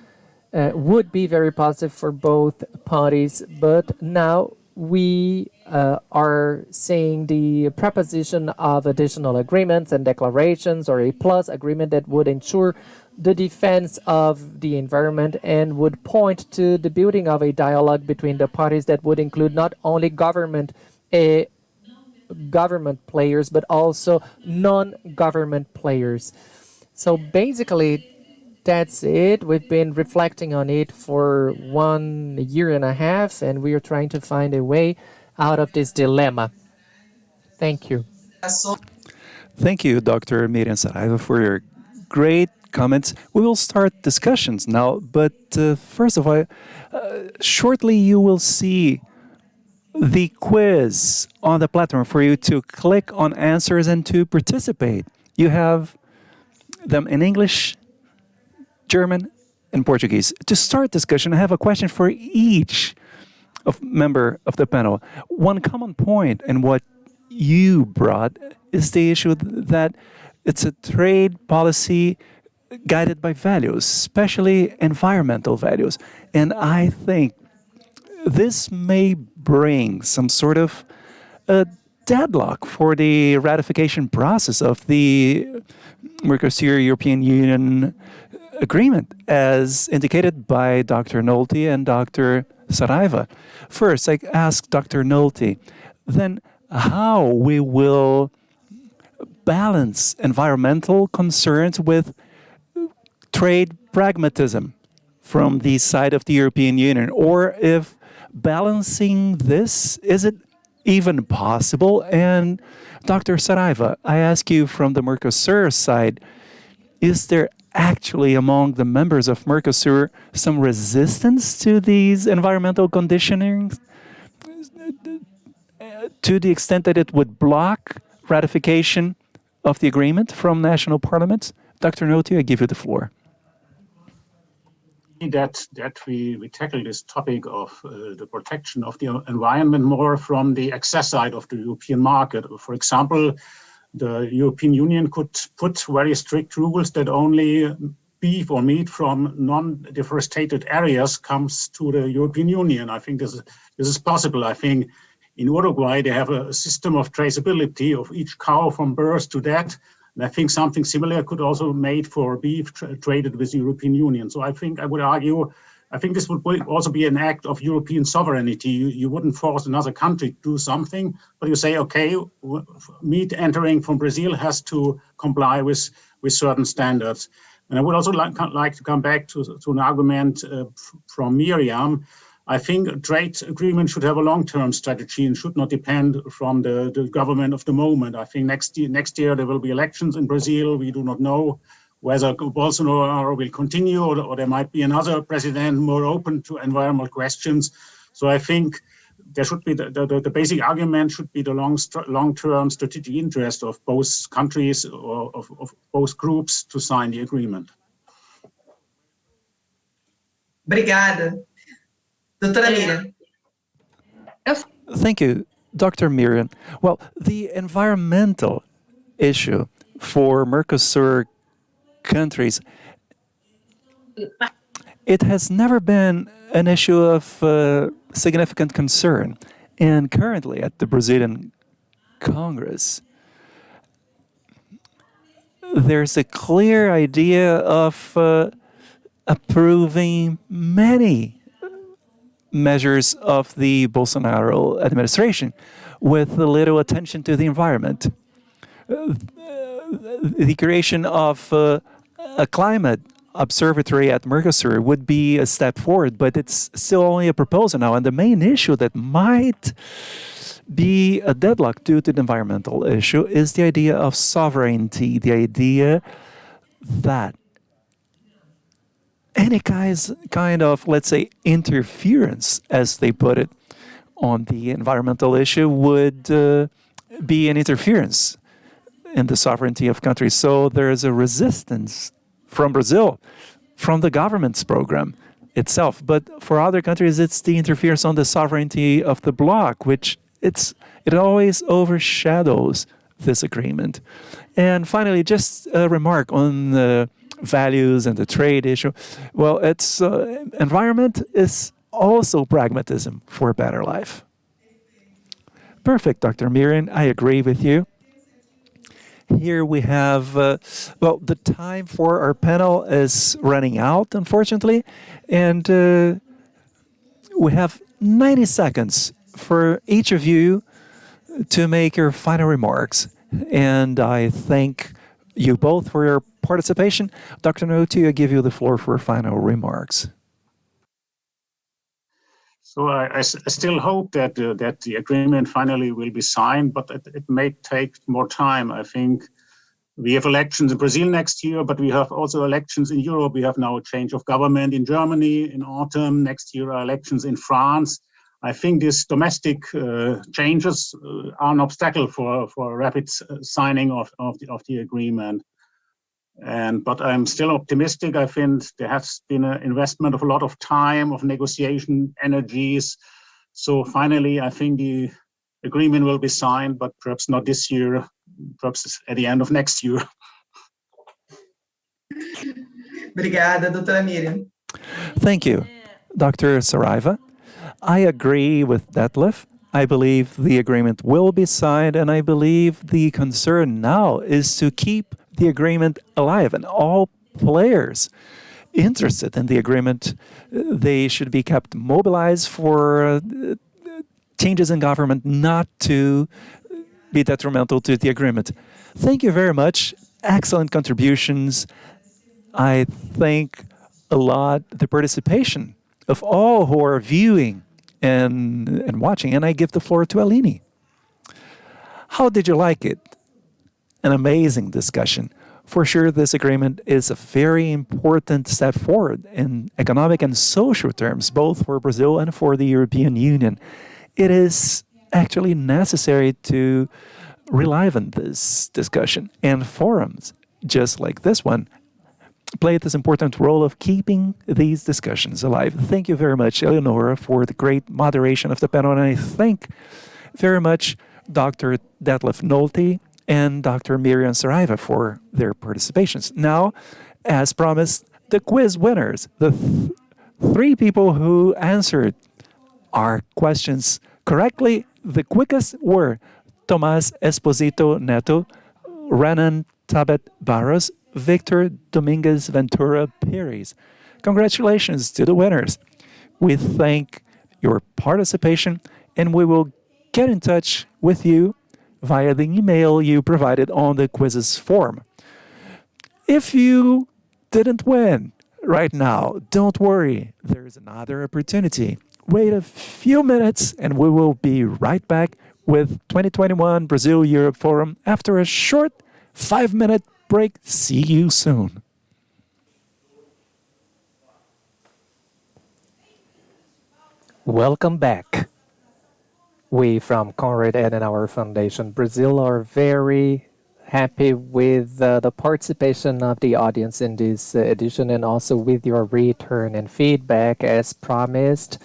would be very positive for both parties. But now we are seeing the proposition of additional agreements and declarations, or a plus agreement that would ensure the defense of the environment and would point to the building of a dialogue between the parties that would include not only government players, but also non-government players. So basically, that's it. We've been reflecting on it for 1 year and a half, and we are trying to find a way out of this dilemma. Thank you. Thank you, Dr. Miriam Saraiva, for your great comments. We will start discussions now, but first of all, shortly you will see the quiz on the platform for you to click on answers and to participate. You have them in English, German, and Portuguese. To start discussion, I have a question for each member of the panel. One common point in what you brought is the issue that it's a trade policy guided by values, especially environmental values. And I think this may bring some sort of a deadlock for the ratification process of the Mercosur-European Union agreement, as indicated by Dr. Nolte and Dr. Saraiva. First, I ask Dr. Nolte, then how we will balance environmental concerns with trade pragmatism from the side of the European Union, or if balancing this, is it even possible? And Dr. Saraiva, I ask you from the Mercosur side, is there actually among the members of Mercosur some resistance to these environmental conditionings to the extent that it would block ratification of the agreement from national parliaments? Dr. Nolte, I give you the floor. That we tackle this topic of the protection of the environment more from the access side of the European market. For example, the European Union could put very strict rules that only beef or meat from non-deforested areas comes to the European Union. I think this is possible. I think in Uruguay, they have a system of traceability of each cow from birth to death. And I think something similar could also be made for beef traded with the European Union. So I would argue, I think this would also be an act of European sovereignty. You wouldn't force another country to do something, but you say, okay, meat entering from Brazil has to comply with with certain standards. And I would also like to come back to an argument from Miriam. I think a trade agreement should have a long-term strategy and should not depend from the government of the moment. I think next year there will be elections in Brazil. We do not know whether Bolsonaro will continue or there might be another president more open to environmental questions. So I think there should be the basic argument should be the long-term strategic interest of both countries or of both groups to sign the agreement. Obrigada. Doutora Miriam. Thank you, Dr. Miriam. Well, the environmental issue for Mercosur countries, it has never been an issue of significant concern. And currently at the Brazilian Congress, there's a clear idea of approving many measures of the Bolsonaro administration with little attention to the environment. The creation of a climate observatory at Mercosur would be a step forward, but it's still only a proposal now. And the main issue that might be a deadlock due to the environmental issue is the idea of sovereignty, the idea that any kind of, let's say, interference, as they put it, on the environmental issue would be an interference in the sovereignty of countries. So there is a resistance from Brazil, from the government's program itself. But for other countries, it's the interference on the sovereignty of the bloc, which it always overshadows this agreement. And finally, just a remark on the values and the trade issue. Well, it's environment is also pragmatism for a better life. Perfect, Dr. Miriam. I agree with you. Here we have, well, the time for our panel is running out, unfortunately, and we have 90 seconds for each of you to make your final remarks. And I thank you both for your participation. Dr. Nolte, I give you the floor for final remarks. So I still hope that the agreement finally will be signed, but it may take more time. I think we have elections in Brazil next year, but we have also elections in Europe. We have now a change of government in Germany in autumn. Next year are elections in France. I think these domestic changes are an obstacle for rapid signing of the agreement. But I'm still optimistic. I think there has been an investment of a lot of time, of negotiation energies. So finally, I think the agreement will be signed, but perhaps not this year, perhaps at the end of next year. Obrigada, doutora Miriam. Thank you, Dr. Saraiva. I agree with Detlef. I believe the agreement will be signed, and I believe the concern now is to keep the agreement alive, and all players interested in the agreement, they should be kept mobilized for changes in government not to be detrimental to the agreement. Thank you very much. Excellent contributions. I thank a lot the participation of all who are viewing and watching, and I give the floor to Aline. How did you like it? An amazing discussion. For sure, this agreement is a very important step forward in economic and social terms, both for Brazil and for the European Union. It is actually necessary to relive on this discussion, and forums just like this one play this important role of keeping these discussions alive. Thank you very much, Eleonora, for the great moderation of the panel, and I thank very much Dr. Detlef Nolte and Dr. Miriam Saraiva for their participations. Now, as promised, the quiz winners, the three people who answered our questions correctly, the quickest were Tomás Esposito Neto, Renan Tabet Barros, Victor Dominguez Ventura Pires. Congratulations to the winners. We thank your participation, and we will get in touch with you via the email you provided on the quizzes form. If you didn't win right now, don't worry. There's another opportunity. Wait a few minutes and we will be right back with 2021 Brazil-Europe Forum after a short 5-minute break. See you soon. Welcome back. We from Konrad Adenauer Foundation Brazil are very happy with the participation of the audience in this edition and also with your return and feedback. As promised,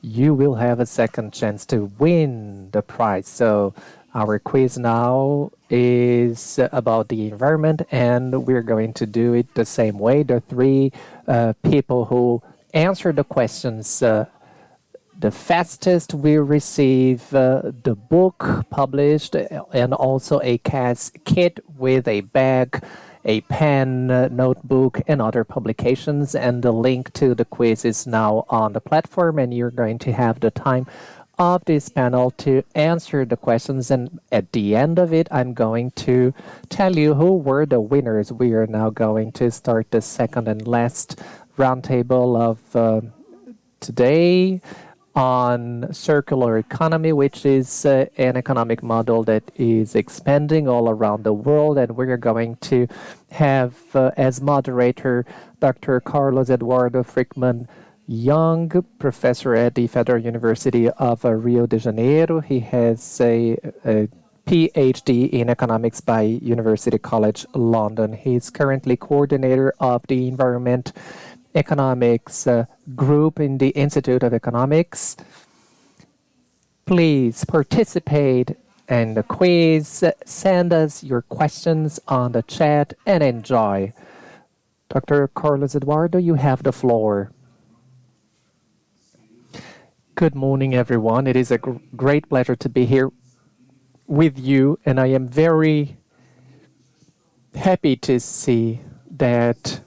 you will have a second chance to win the prize. So our quiz now is about the environment, and we're going to do it the same way. The three people who answer the questions the fastest will receive the book published and also a CAS kit with a bag, a pen, notebook, and other publications. And the link to the quiz is now on the platform, and you're going to have the time of this panel to answer the questions. And at the end of it, I'm going to tell you who were the winners. We are now going to start the second and last roundtable of today on circular economy, which is an economic model that is expanding all around the world. And we're going to have as moderator Dr. Carlos Eduardo Frickman Young, professor at the Federal University of Rio de Janeiro. He has a PhD in economics by University College London. He's currently coordinator of the Environment Economics group in the Institute of Economics. Please participate in the quiz. Send us your questions on the chat and enjoy. Dr. Carlos Eduardo, you have the floor. Good morning, everyone. It is a great pleasure to be here with you, and I am very happy to see that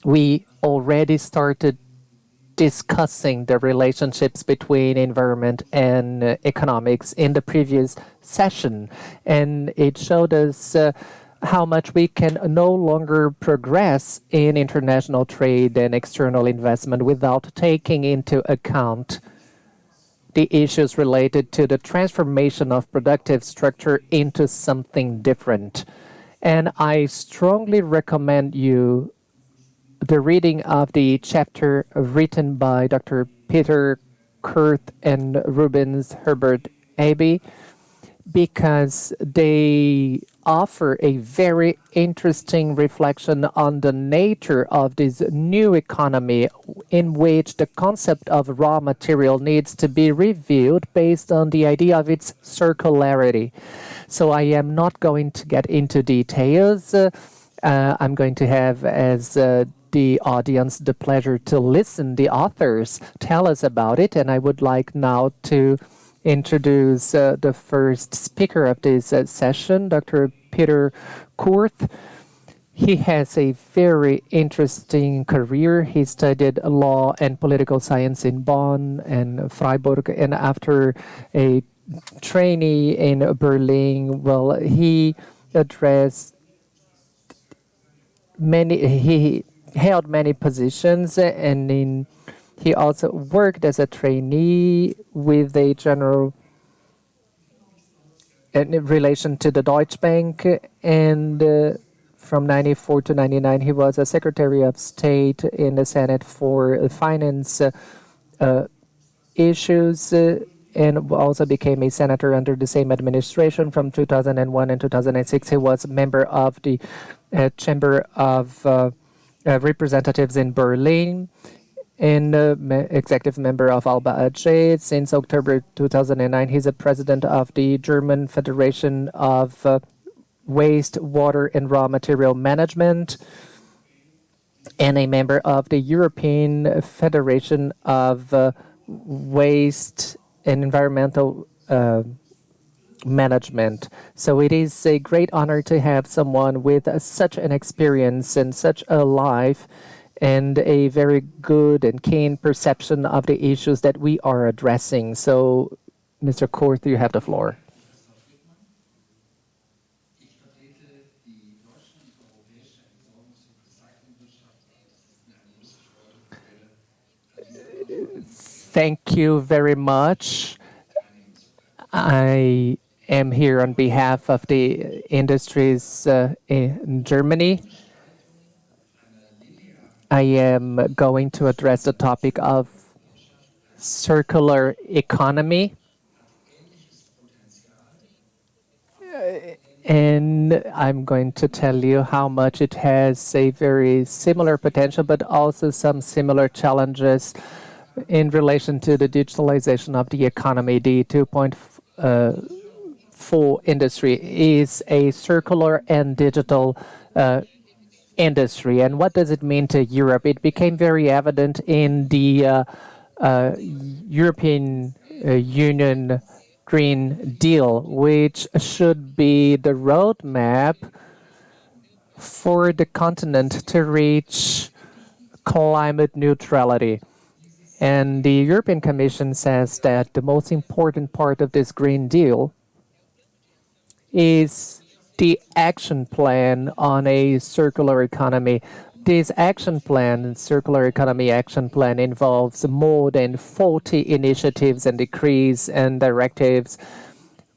we already started discussing the relationships between environment and economics in the previous session. And it showed us how much we can no longer progress in international trade and external investment without taking into account the issues related to the transformation of productive structure into something different. And I strongly recommend you the reading of the chapter written by Dr. Peter Corth and Rubens, Hebert, Aebi, because they offer a very interesting reflection on the nature of this new economy in which the concept of raw material needs to be reviewed based on the idea of its circularity. So I am not going to get into details. I'm going to have as the audience the pleasure to listen the authors tell us about it, and I would like now to introduce the first speaker of this session, Dr. Peter Corth. He has a very interesting career. He studied law and political science in Bonn and Freiburg, and after a trainee in Berlin, well, he addressed he held many positions, and he also worked as a trainee with a general in relation to the Deutsche Bank, and from 94 to 99 he was a Secretary of State in the Senate for finance issues, and also became a senator under the same administration. From 2001 and 2006 he was a member of the Chamber of Representatives in Berlin, and executive member of Ybáñez. Since October 2009, he's a president of the German Federation of Waste, Water, and Raw Material Management, and a member of the European Federation of Waste and Environmental Management. So it is a great honor to have someone with such an experience and such a life and a very good and keen perception of the issues that we are addressing. So, Mr. Corth, you have the floor. Thank you very much. I am here on behalf of the industries in Germany. I am going to address the topic of circular economy. And I'm going to tell you how much it has a very similar potential, but also some similar challenges in relation to the digitalization of the economy. The 2.4 industry is a circular and digital industry. And what does it mean to Europe? It became very evident in the European Union Green Deal, which should be the roadmap for the continent to reach climate neutrality. And the European Commission says that the most important part of this Green Deal is the action plan on a circular economy. This action plan, Circular Economy Action Plan, involves more than 40 initiatives and decrees and directives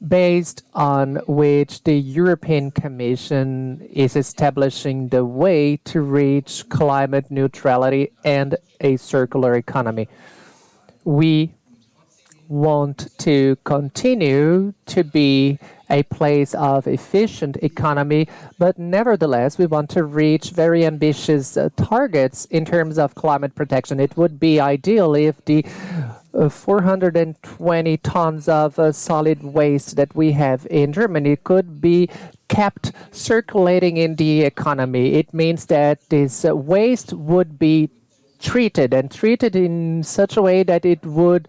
based on which the European Commission is establishing the way to reach climate neutrality and a circular economy. We want to continue to be a place of efficient economy, but nevertheless, we want to reach very ambitious targets in terms of climate protection. It would be ideal if the 420 tons of solid waste that we have in Germany could be kept circulating in the economy. It means that this waste would be treated in such a way that it would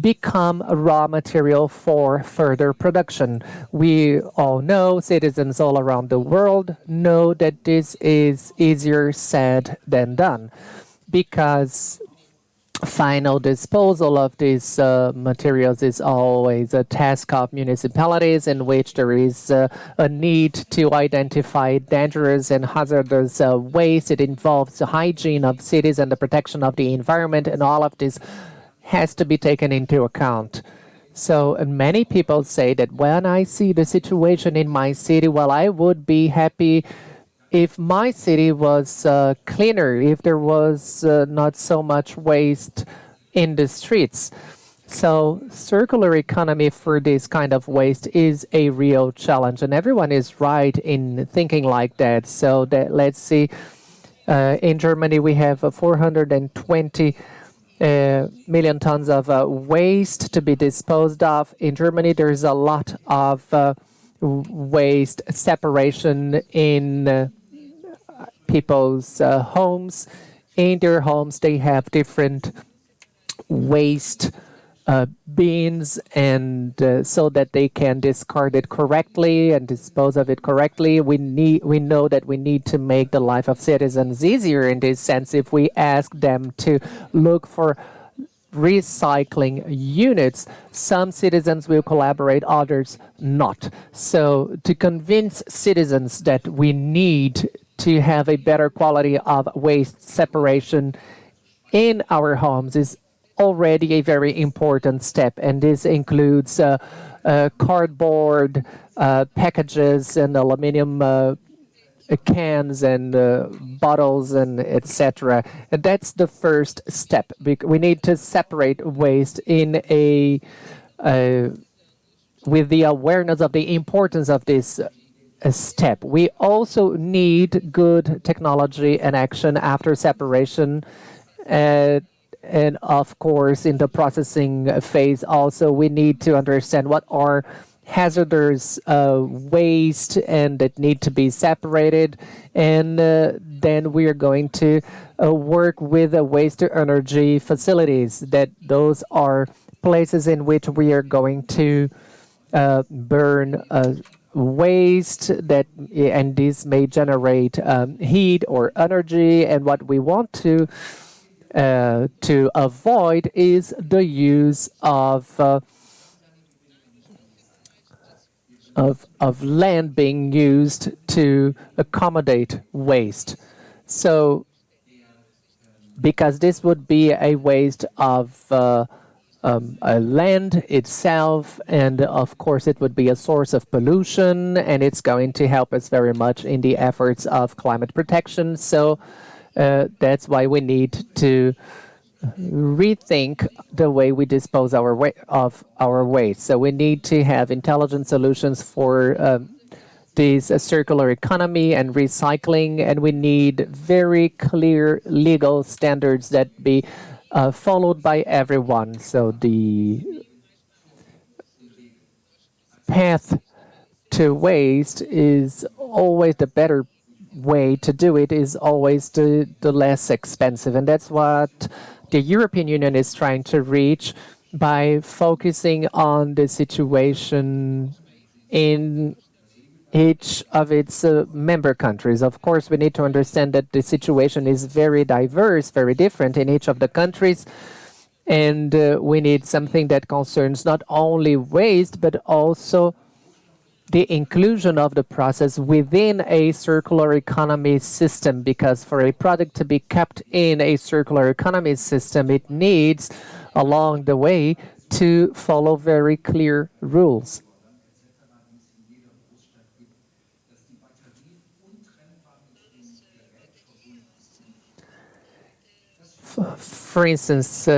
become a raw material for further production. We all know, citizens all around the world know that this is easier said than done, because final disposal of these materials is always a task of municipalities, in which there is a need to identify dangerous and hazardous waste. It involves the hygiene of cities and the protection of the environment, and all of this has to be taken into account. So many people say that when I see the situation in my city, well, I would be happy if my city was cleaner, if there was not so much waste in the streets. So circular economy for this kind of waste is a real challenge, and everyone is right in thinking like that. So that, let's see, in Germany we have 420 million tons of waste to be disposed of. In Germany, there's a lot of waste separation in people's homes. In their homes, they have different waste bins, and so that they can discard it correctly and dispose of it correctly. We know that we need to make the life of citizens easier in this sense. If we ask them to look for recycling units, some citizens will collaborate, others not. So to convince citizens that we need to have a better quality of waste separation in our homes is already a very important step, and this includes cardboard packages and aluminum cans and bottles and etc. And that's the first step. We need to separate waste in a with the awareness of the importance of this step. We also need good technology and action after separation. And of course, in the processing phase also, we need to understand what are hazardous waste and that need to be separated. And then we are going to work with waste-to-energy facilities. That those are places in which we are going to burn waste, and this may generate heat or energy. And what we want to avoid is the use of land being used to accommodate waste. So because this would be a waste of land itself, and of course it would be a source of pollution, and it's going to help us very much in the efforts of climate protection. So that's why we need to rethink the way we dispose of our waste. So we need to have intelligent solutions for this circular economy and recycling, and we need very clear legal standards that be followed by everyone. So the path to waste is always the better way to do it, is always the less expensive. And that's what the European Union is trying to reach by focusing on the situation in each of its member countries. Of course, we need to understand that the situation is very diverse, very different in each of the countries. And we need something that concerns not only waste, but also the inclusion of the process within a circular economy system, because for a product to be kept in a circular economy system, it needs, along the way, to follow very clear rules. For instance,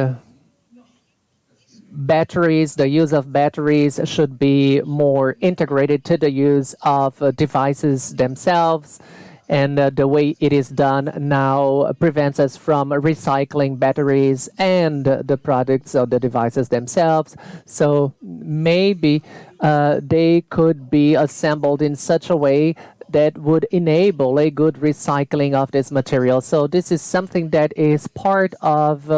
batteries, the use of batteries should be more integrated to the use of devices themselves. And the way it is done now prevents us from recycling batteries and the products of the devices themselves. So maybe they could be assembled in such a way that would enable a good recycling of this material. So this is something that is part of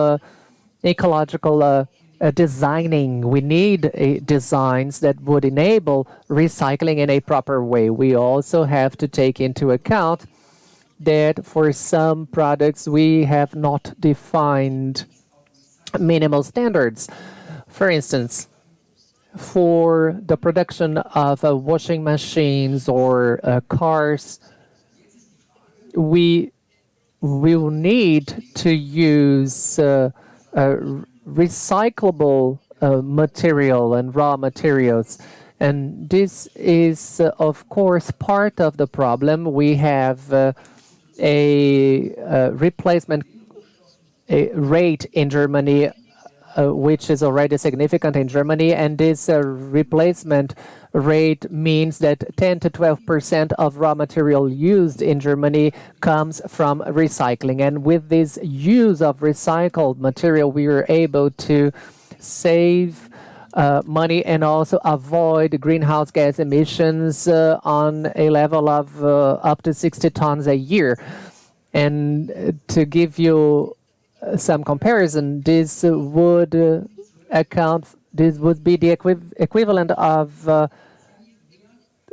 ecological designing. We need designs that would enable recycling in a proper way. We also have to take into account that for some products we have not defined minimal standards. For instance, for the production of washing machines or cars, we will need to use recyclable material and raw materials. And this is, of course, part of the problem. We have a replacement rate in Germany, which is already significant in Germany. And this replacement rate means that 10 to 12% of raw material used in Germany comes from recycling. And with this use of recycled material, we are able to save money and also avoid greenhouse gas emissions on a level of up to 60 tons a year. And to give you some comparison, this would this would be the equivalent of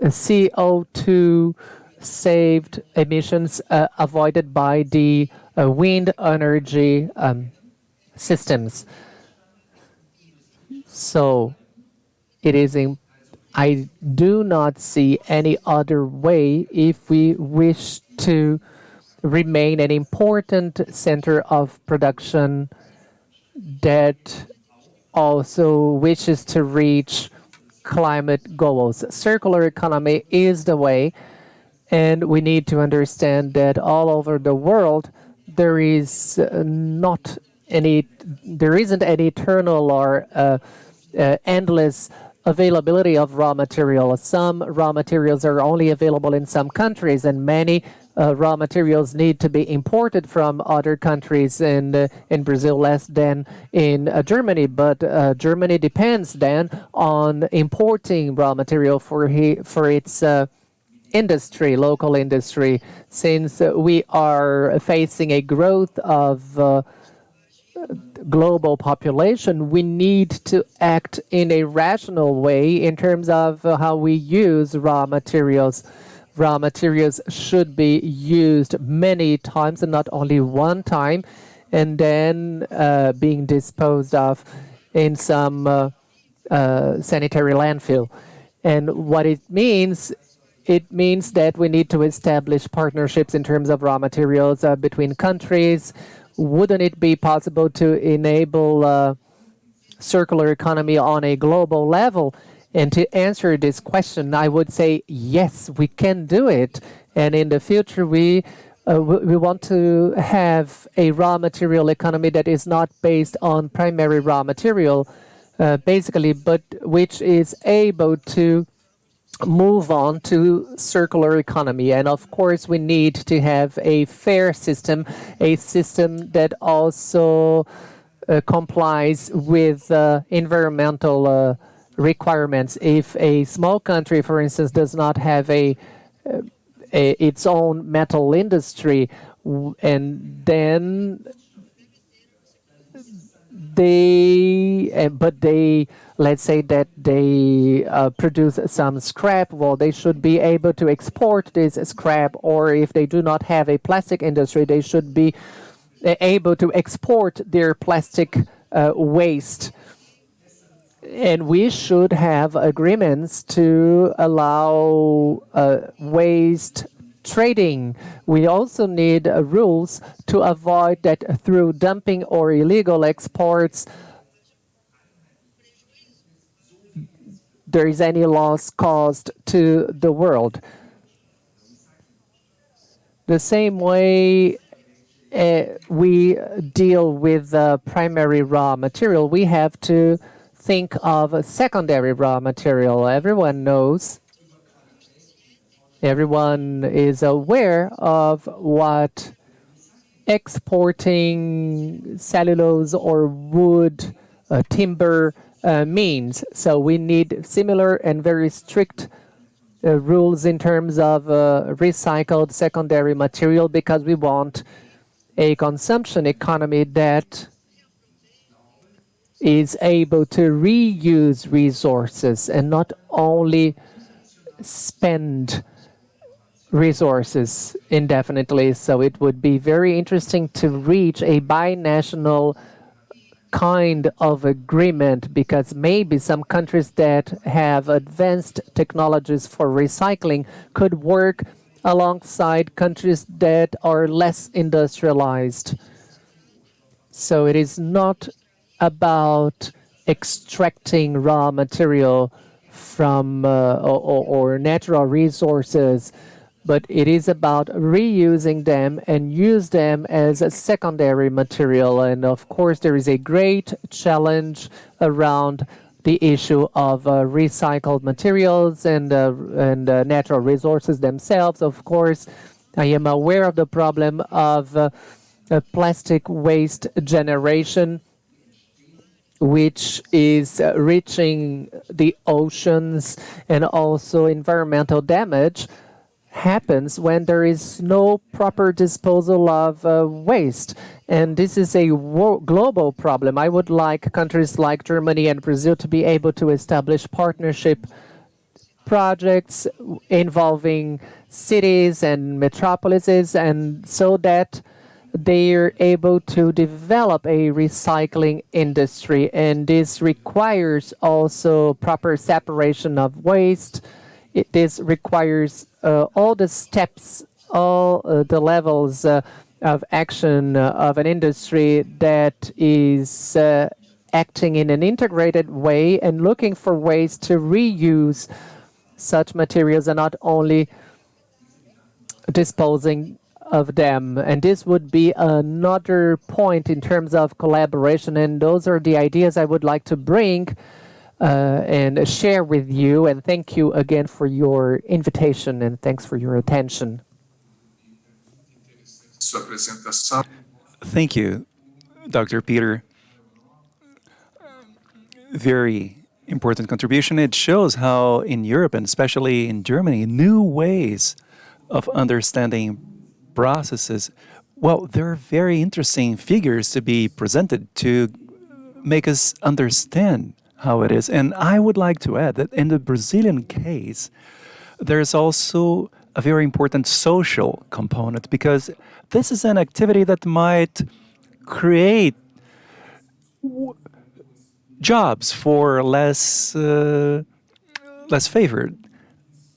CO2 saved emissions avoided by the wind energy systems. So it is I do not see any other way if we wish to remain an important center of production that also wishes to reach climate goals. Circular economy is the way, and we need to understand that all over the world there isn't any eternal or endless availability of raw material. Some raw materials are only available in some countries, and many raw materials need to be imported from other countries, in Brazil less than in Germany. But Germany depends then on importing raw material for its industry, local industry. Since we are facing a growth of global population, we need to act in a rational way in terms of how we use raw materials. Raw materials should be used many times and not only one time, and then being disposed of in some sanitary landfill. And what it means that we need to establish partnerships in terms of raw materials between countries. wouldn't it be possible to enable circular economy on a global level? And to answer this question, I would say yes, we can do it. And in the future, we want to have a raw material economy that is not based on primary raw material, basically, but which is able to move on to circular economy. And of course, we need to have a fair system, a system that also complies with environmental requirements. If a small country, for instance, does not have its own metal industry, and then let's say that they produce some scrap, well, they should be able to export this scrap, or if they do not have a plastic industry, they should be able to export their plastic waste. And we should have agreements to allow waste trading. We also need rules to avoid that through dumping or illegal exports there is any loss caused to the world. The same way we deal with primary raw material, we have to think of secondary raw material. Everyone knows, everyone is aware of what exporting cellulose or wood, timber means. So we need similar and very strict rules in terms of recycled secondary material, because we want a consumption economy that is able to reuse resources and not only spend resources indefinitely. So it would be very interesting to reach a binational kind of agreement, because maybe some countries that have advanced technologies for recycling could work alongside countries that are less industrialized. So it is not about extracting raw material from or natural resources, but it is about reusing them and use them as a secondary material. And of course, there is a great challenge around the issue of recycled materials and natural resources themselves. Of course, I am aware of the problem of plastic waste generation, which is reaching the oceans, and also environmental damage happens when there is no proper disposal of waste. And this is a global problem. I would like countries like Germany and Brazil to be able to establish partnership projects involving cities and metropolises, and so that they're able to develop a recycling industry. And this requires also proper separation of waste. This requires all the steps, all the levels of action of an industry that is acting in an integrated way and looking for ways to reuse such materials and not only disposing of them. And this would be another point in terms of collaboration, and those are the ideas I would like to bring and share with you. And thank you again for your invitation, and thanks for your attention. Thank you, Dr. Peter. Very important contribution. It shows how in Europe, and especially in Germany, new ways of understanding processes. Well, there are very interesting figures to be presented to make us understand how it is. And I would like to add that in the Brazilian case, there's also a very important social component, because this is an activity that might create jobs for less favored.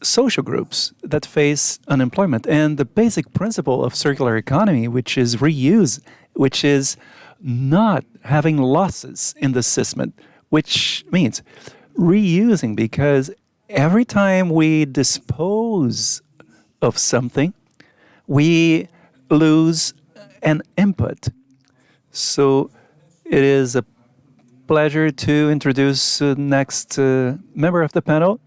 social groups that face unemployment. And the basic principle of circular economy, which is reuse, which is not having losses in the system, which means reusing, because every time we dispose of something, we lose an input. So it is a pleasure to introduce the next member of the panel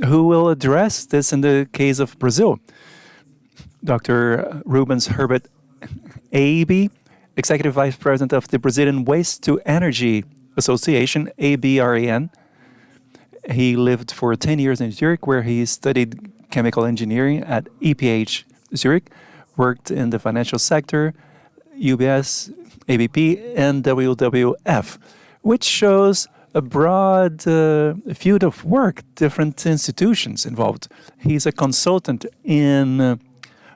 who will address this in the case of Brazil. Dr. Rubens Hebert Aebi, Executive Vice President of the Brazilian Waste to Energy Association, ABREN. He lived for 10 years in Zurich, where he studied chemical engineering at EPH Zurich, worked in the financial sector, UBS, ABP, and WWF, which shows a broad field of work, different institutions involved. He's a consultant in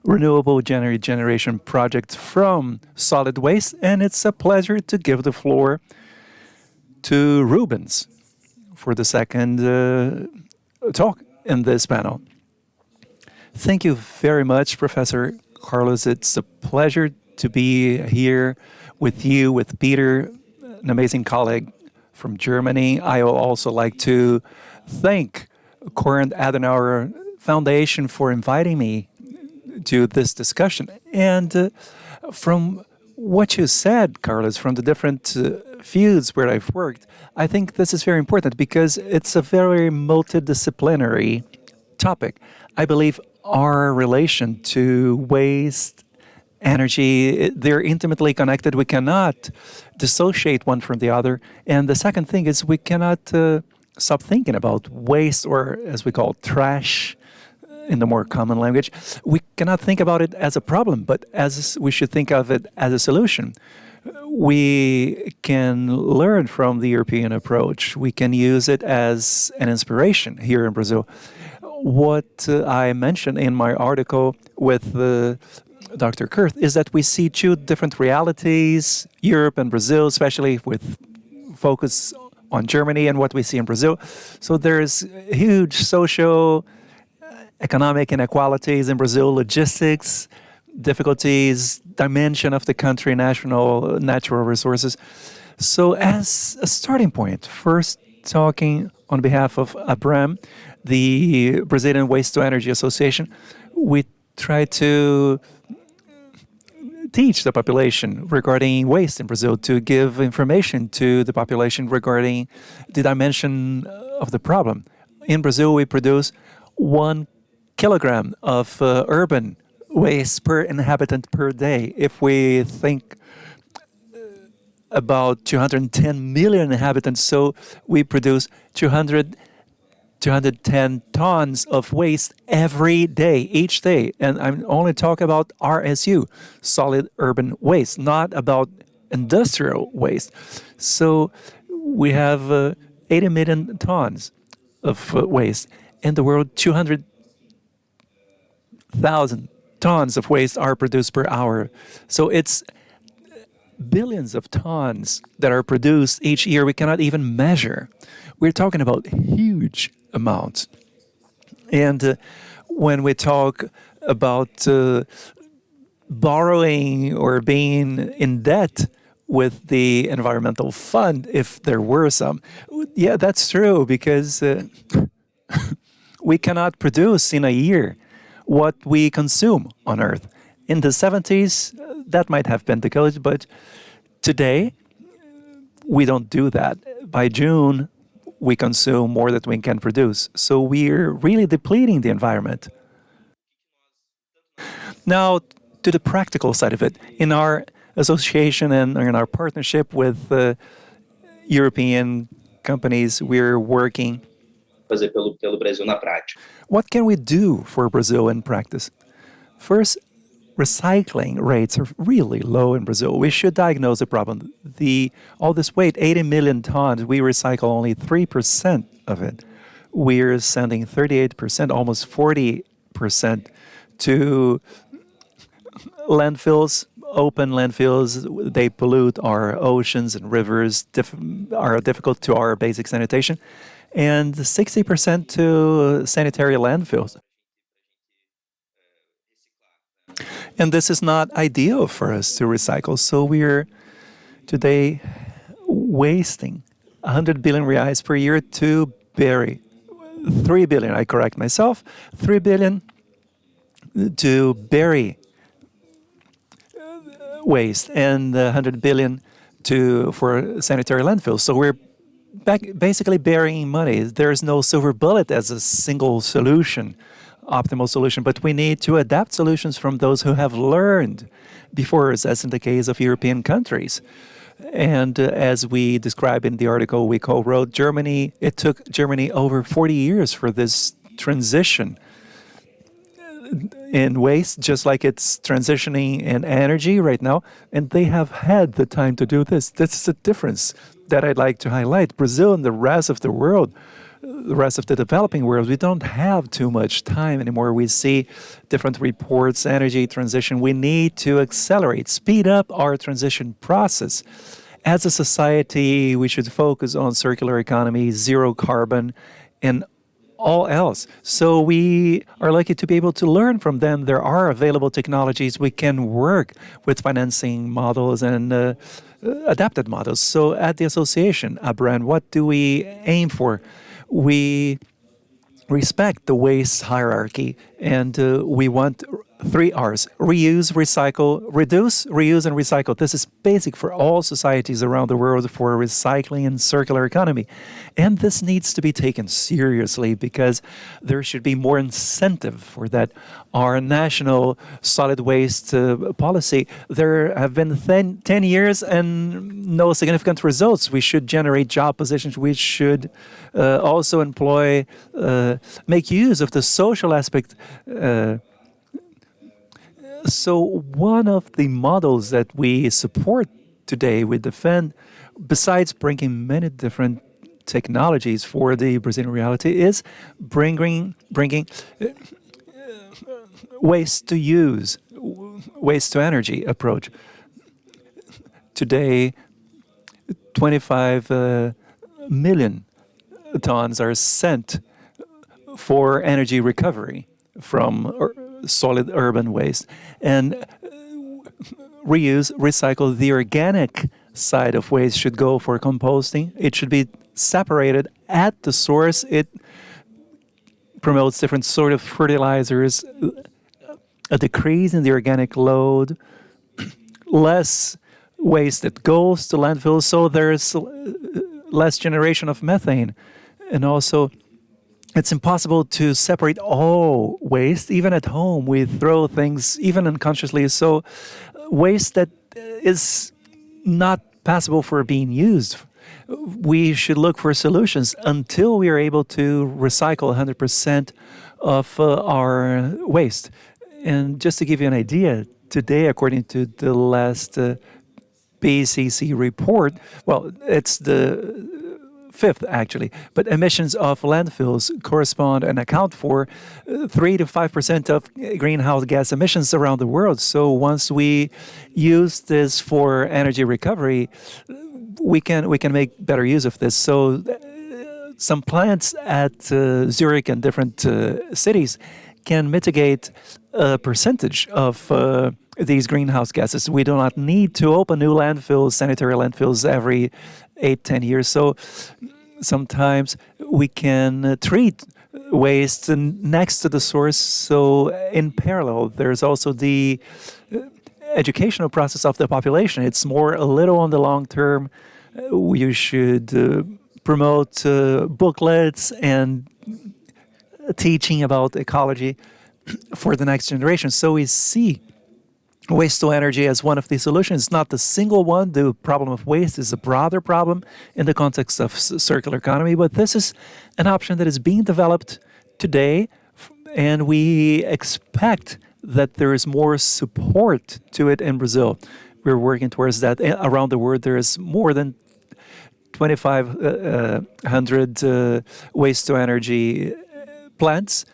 renewable generation projects from solid waste, and it's a pleasure to give the floor to Rubens for the second talk in this panel. Thank you very much, Professor Carlos. It's a pleasure to be here with you, with Peter, an amazing colleague from Germany. I would also like to thank Konrad Adenauer Foundation for inviting me to this discussion. And from what you said, Carlos, from the different fields where I've worked, I think this is very important because it's a very multidisciplinary topic. I believe our relation to waste, energy, they're intimately connected. We cannot dissociate one from the other. And the second thing is we cannot stop thinking about waste, or as we call trash in the more common language. We cannot think about it as a problem, but as we should think of it as a solution. We can learn from the European approach. We can use it as an inspiration here in Brazil. What I mentioned in my article with Dr. Kurth is that we see two different realities, Europe and Brazil, especially with focus on Germany and what we see in Brazil. So there's huge social, economic inequalities in Brazil, logistics, difficulties, dimension of the country, natural resources. So as a starting point, first talking on behalf of ABREN, the Brazilian Waste to Energy Association, we try to teach the population regarding waste in Brazil, to give information to the population regarding the dimension of the problem. In Brazil, we produce 1 kilogram of urban waste per inhabitant per day. If we think about 210 million inhabitants, so we produce 210 tons of waste every day, each day. And I'm only talking about RSU, solid urban waste, not about industrial waste. So we have 80 million tons of waste. In the world, 200,000 tons of waste are produced per hour. So it's billions of tons that are produced each year we cannot even measure. We're talking about huge amounts. And when we talk about borrowing or being in debt with the environmental fund, if there were some, yeah, that's true, because we cannot produce in a year what we consume on Earth. In the 70s, that might have been the case, but today, we don't do that. By June, we consume more than we can produce. So we're really depleting the environment. Now, to the practical side of it, in our association and in our partnership with European companies, we're working. What can we do for Brazil in practice? First, recycling rates are really low in Brazil. We should diagnose the problem. All this weight, 80 million tons, we recycle only 3% of it. We're sending 38%, almost 40% to landfills, open landfills. They pollute our oceans and rivers, are difficult to our basic sanitation. and 60% to sanitary landfills. And this is not ideal for us to recycle. So we're today wasting 100 billion reais per year to bury 3 billion, I correct myself, 3 billion to bury waste and 100 billion for sanitary landfills. So we're basically burying money. There's no silver bullet as a single solution, optimal solution, but we need to adapt solutions from those who have learned before us, as in the case of European countries. And as we describe in the article we co-wrote, Germany, it took Germany over 40 years for this transition in waste, just like it's transitioning in energy right now. And they have had the time to do this. This is the difference that I'd like to highlight. Brazil and the rest of the world, the rest of the developing world, we don't have too much time anymore. We see different reports, energy transition. We need to accelerate, speed up our transition process. As a society, we should focus on circular economy, zero carbon, and all else. So we are lucky to be able to learn from them. There are available technologies. We can work with financing models and adapted models. So at the association, ABREN, what do we aim for? We respect the waste hierarchy, and we want 3 R's: reuse, recycle, reduce, reuse, and recycle. This is basic for all societies around the world for recycling and circular economy. And this needs to be taken seriously because there should be more incentive for that. Our national solid waste policy, there have been 10 years and no significant results. We should generate job positions. We should also employ, make use of the social aspect. So one of the models that we support today, we defend, besides bringing many different technologies for the Brazilian reality, is bringing waste to use, waste to energy approach. Today, 25 million tons are sent for energy recovery from solid urban waste. And reuse, recycle, the organic side of waste should go for composting. It should be separated at the source. It promotes different sort of fertilizers, a decrease in the organic load, less waste that goes to landfills, so there's less generation of methane. And also, it's impossible to separate all waste. Even at home, we throw things, even unconsciously. So waste that is not passable for being used. We should look for solutions until we are able to recycle 100% of our waste. And just to give you an idea, today, according to the last PCC report, well, it's the 5th actually, but emissions of landfills correspond and account for 3 to 5% of greenhouse gas emissions around the world. So once we use this for energy recovery, we can make better use of this. So some plants at Zurich and different cities can mitigate a percentage of these greenhouse gases. We do not need to open new landfills, sanitary landfills, every 8-10 years. So sometimes we can treat waste next to the source. So in parallel, there's also the educational process of the population. It's more a little on the long term. You should promote booklets and teaching about ecology for the next generation. So we see waste to energy as one of the solutions, not the single one. The problem of waste is a broader problem in the context of circular economy, but this is an option that is being developed today, and we expect that there is more support to it in Brazil. We're working towards that. Around the world, there is more than 2,500 waste to energy plants,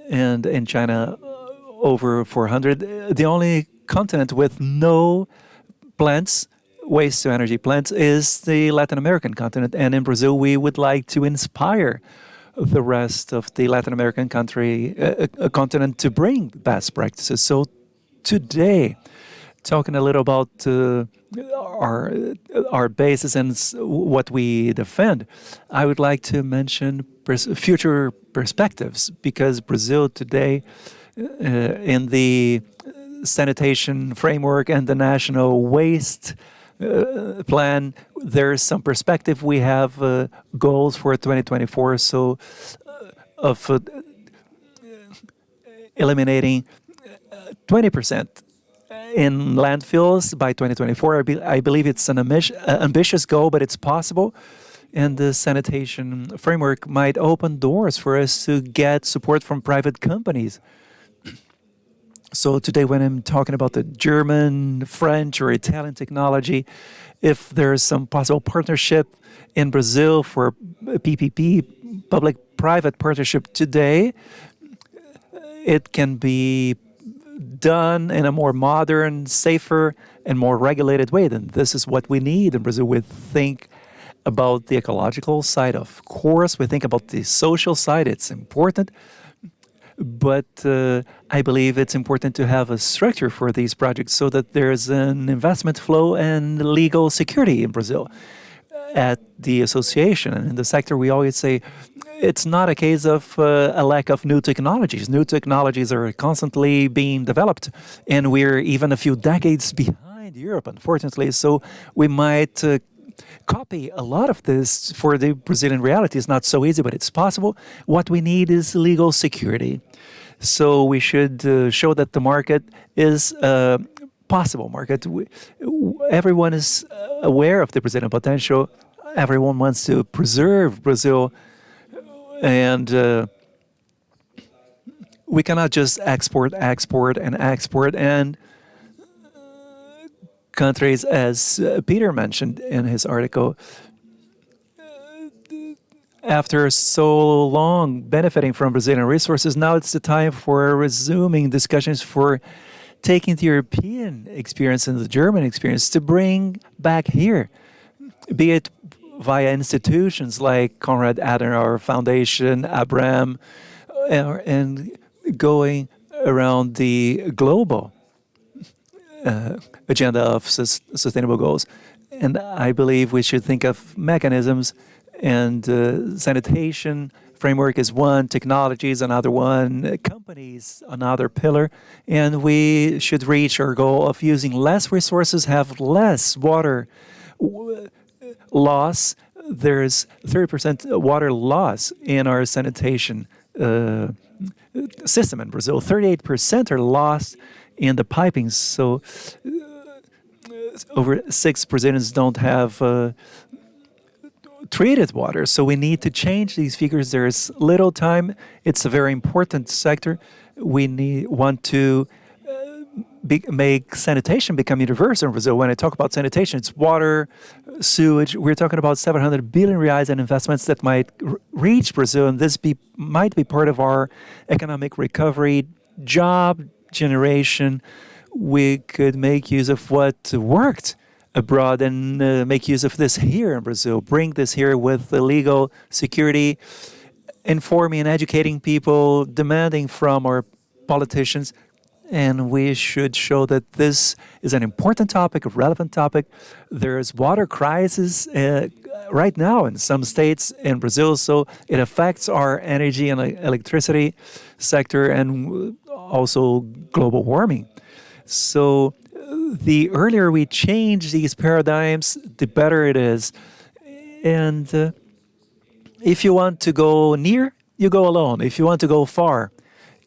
and in China, over 400. The only continent with no plants waste-to-energy plants is the Latin American continent. And in Brazil, we would like to inspire the rest of the Latin American continent to bring best practices. So today, talking a little about our basis and what we defend, I would like to mention future perspectives, because Brazil today, in the sanitation framework and the national waste plan, there's some perspective. We have goals for 2024, so of eliminating 20% in landfills by 2024. I believe it's an ambitious goal, but it's possible. And the sanitation framework might open doors for us to get support from private companies. So today, when I'm talking about the German, French, or Italian technology, if there's some possible partnership in Brazil for PPP, public-private partnership today, it can be done in a more modern, safer, and more regulated way. Then this is what we need in Brazil. We think about the ecological side, of course. We think about the social side. It's important. But I believe it's important to have a structure for these projects so that there's an investment flow and legal security in Brazil. At the association and in the sector, we always say it's not a case of a lack of new technologies. New technologies are constantly being developed, and we're even a few decades behind Europe, unfortunately. So we might copy a lot of this for the Brazilian reality. It's not so easy, but it's possible. What we need is legal security. So we should show that the market is a possible market. Everyone is aware of the Brazilian potential. Everyone wants to preserve Brazil. And we cannot just export. And countries, as Peter mentioned in his article, after so long benefiting from Brazilian resources, now it's the time for resuming discussions for taking the European experience and the German experience to bring back here, be it via institutions like Konrad Adenauer Foundation, ABREN, and going around the global agenda of sustainable goals. And I believe we should think of mechanisms, and sanitation framework is one, technologies another one, companies another pillar, and we should reach our goal of using less resources, have less water loss. There's 30% water loss in our sanitation system in Brazil. 38% are lost in the piping. So over 6 Brazilians don't have treated water. So we need to change these figures. There's little time. It's a very important sector. We want to make sanitation become universal in Brazil. When I talk about sanitation, it's water, sewage. We're talking about 700 billion reais in investments that might reach Brazil, and this might be part of our economic recovery, job generation. We could make use of what worked abroad and make use of this here in Brazil, bring this here with the legal security, informing and educating people, demanding from our politicians. And we should show that this is an important topic, a relevant topic. There's water crisis right now in some states in Brazil, so it affects our energy and electricity sector and also global warming. So the earlier we change these paradigms, the better it is. And if you want to go near, you go alone. If you want to go far,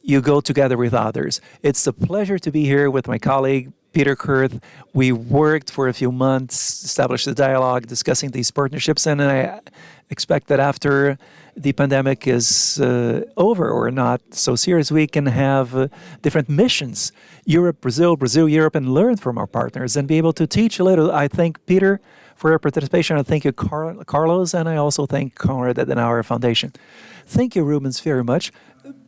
you go together with others. It's a pleasure to be here with my colleague, Peter Corth. We worked for a few months, established a dialogue, discussing these partnerships, and I expect that after the pandemic is over or not so serious, we can have different missions, Europe, Brazil, Europe, and learn from our partners and be able to teach a little. I thank Peter for your participation. I thank you, Carlos, and I also thank Konrad Adenauer Foundation. Thank you, Rubens, very much.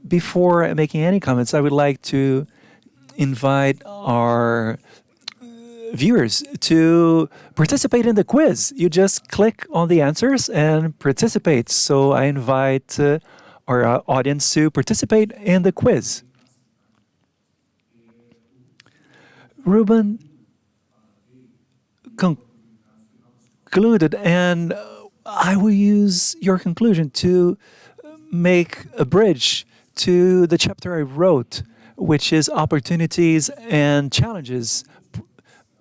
Before making any comments, I would like to invite our viewers to participate in the quiz. You just click on the answers and participate. So I invite our audience to participate in the quiz. Ruben concluded, and I will use your conclusion to make a bridge to the chapter I wrote, which is opportunities and challenges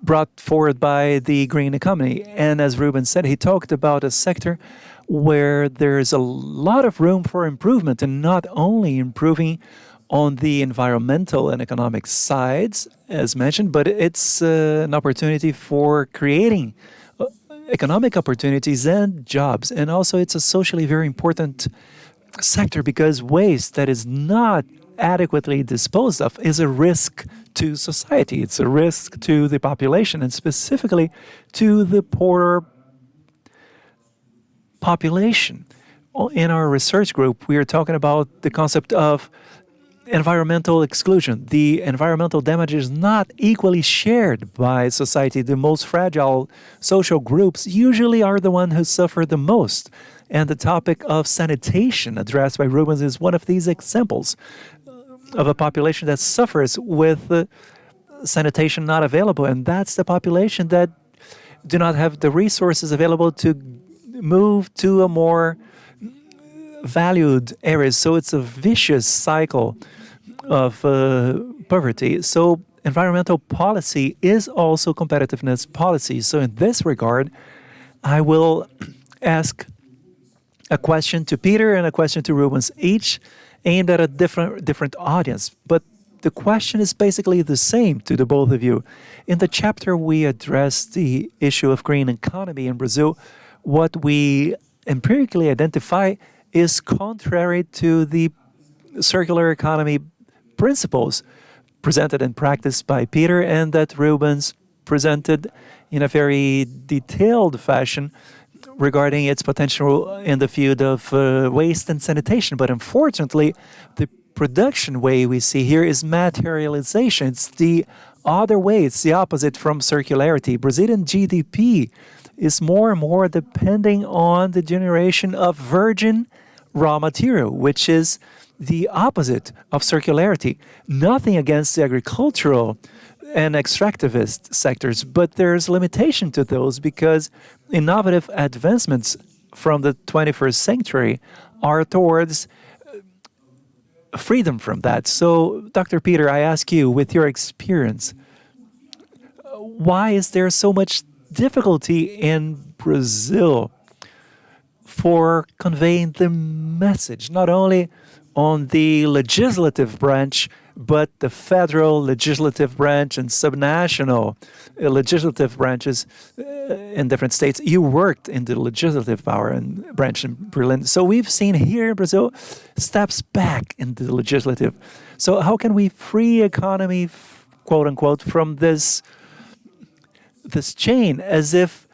brought forward by the green economy. And as Ruben said, he talked about a sector where there's a lot of room for improvement, and not only improving on the environmental and economic sides, as mentioned, but it's an opportunity for creating economic opportunities and jobs. And also it's a socially very important sector because waste that is not adequately disposed of is a risk to society. It's a risk to the population, and specifically to the poorer population. In our research group, we are talking about the concept of environmental exclusion. The environmental damage is not equally shared by society. The most fragile social groups usually are the ones who suffer the most. And the topic of sanitation addressed by Rubens is one of these examples of a population that suffers with sanitation not available. And that's the population that do not have the resources available to move to a more valued areas. So it's a vicious cycle of poverty. So environmental policy is also competitiveness policy. So in this regard, I will ask a question to Peter and a question to Rubens, each aimed at a different audience. But the question is basically the same to the both of you. In the chapter, we address the issue of green economy in Brazil. What we empirically identify is contrary to the circular economy principles presented and practiced by Peter, and that Rubens presented in a very detailed fashion regarding its potential in the field of waste and sanitation. But unfortunately, the production way we see here is materialization. It's the other way, it's the opposite from circularity. Brazilian GDP is more and more depending on the generation of virgin raw material, which is the opposite of circularity. Nothing against the agricultural and extractivist sectors, but there's limitation to those because innovative advancements from the 21st century are towards freedom from that. So, Dr. Peter, I ask you, with your experience, why is there so much difficulty in Brazil for conveying the message, not only on the legislative branch, but the federal legislative branch and subnational legislative branches in different states? You worked in the legislative power and branch in Berlin. So we've seen here in Brazil steps back in the legislative. So how can we free economy, quote unquote, from this chain, as if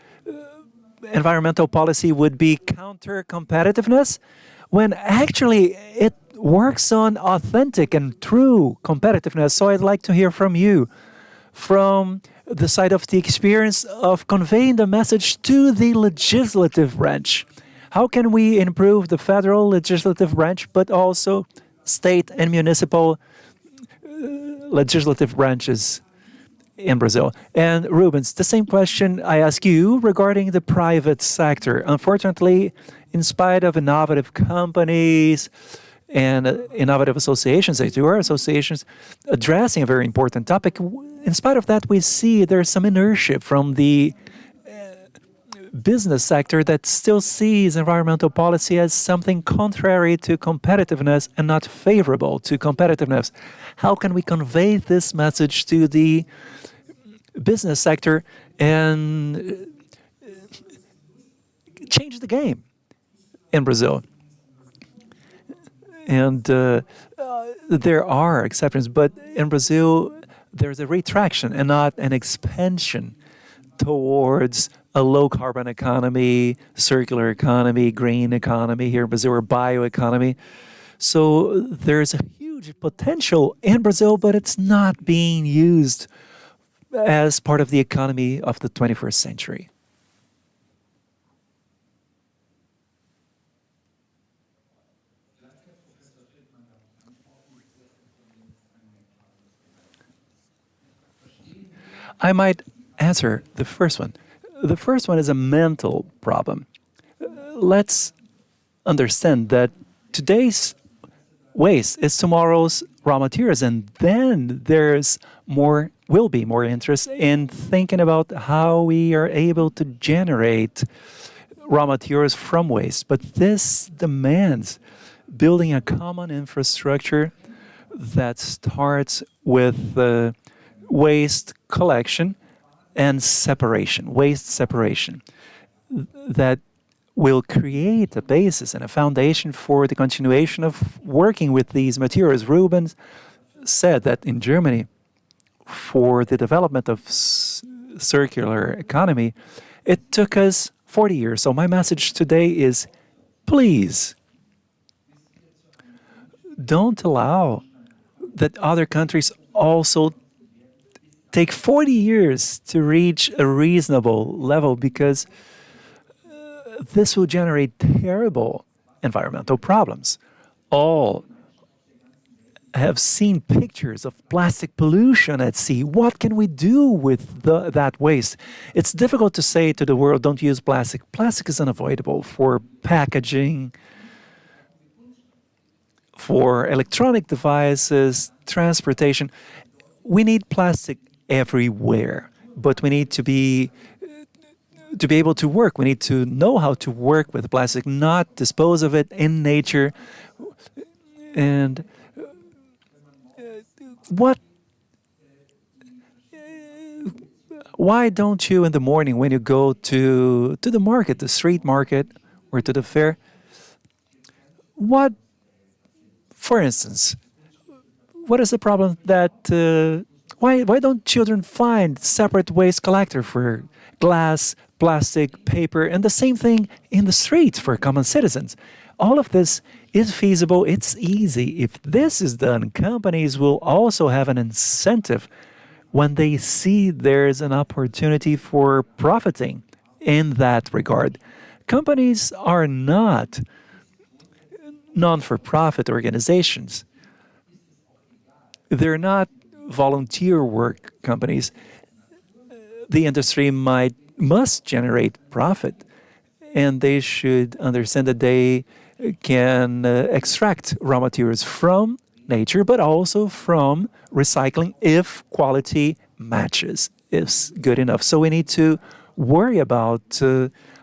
environmental policy would be counter competitiveness, when actually it works on authentic and true competitiveness? So I'd like to hear from you, from the side of the experience of conveying the message to the legislative branch. How can we improve the federal legislative branch, but also state and municipal legislative branches in Brazil? And Rubens, the same question I ask you regarding the private sector. Unfortunately, in spite of innovative companies and innovative associations, there are associations addressing a very important topic. In spite of that, we see there's some inertia from the business sector that still sees environmental policy as something contrary to competitiveness and not favorable to competitiveness. How can we convey this message to the business sector and change the game in Brazil? And there are exceptions, but in Brazil, there's a retraction and not an expansion towards a low-carbon economy, circular economy, green economy here in Brazil, or bioeconomy. So there's a huge potential in Brazil, but it's not being used as part of the economy of the 21st century. I might answer the first one. The first one is a mental problem. Let's understand that today's waste is tomorrow's raw materials, and then will be more interest in thinking about how we are able to generate raw materials from waste. But this demands building a common infrastructure that starts with waste collection and separation, waste separation, that will create a basis and a foundation for the continuation of working with these materials. Rubens said that in Germany, for the development of circular economy, it took us 40 years. So my message today is, please, don't allow that other countries also take 40 years to reach a reasonable level, because this will generate terrible environmental problems. All have seen pictures of plastic pollution at sea. What can we do with that waste? It's difficult to say to the world, don't use plastic. Plastic is unavoidable for packaging, for electronic devices, transportation. We need plastic everywhere, but we need to be able to work. We need to know how to work with plastic, not dispose of it in nature. And why don't you in the morning when you go to the market, the street market, or to the fair, for instance, what is the problem that why don't children find separate waste collector for glass, plastic, paper, and the same thing in the streets for common citizens? All of this is feasible. It's easy. If this is done, companies will also have an incentive when they see there's an opportunity for profiting in that regard. Companies are not non-for-profit organizations. They're not volunteer work companies. The industry must generate profit, and they should understand that they can extract raw materials from nature, but also from recycling if quality matches, is good enough. So we need to worry about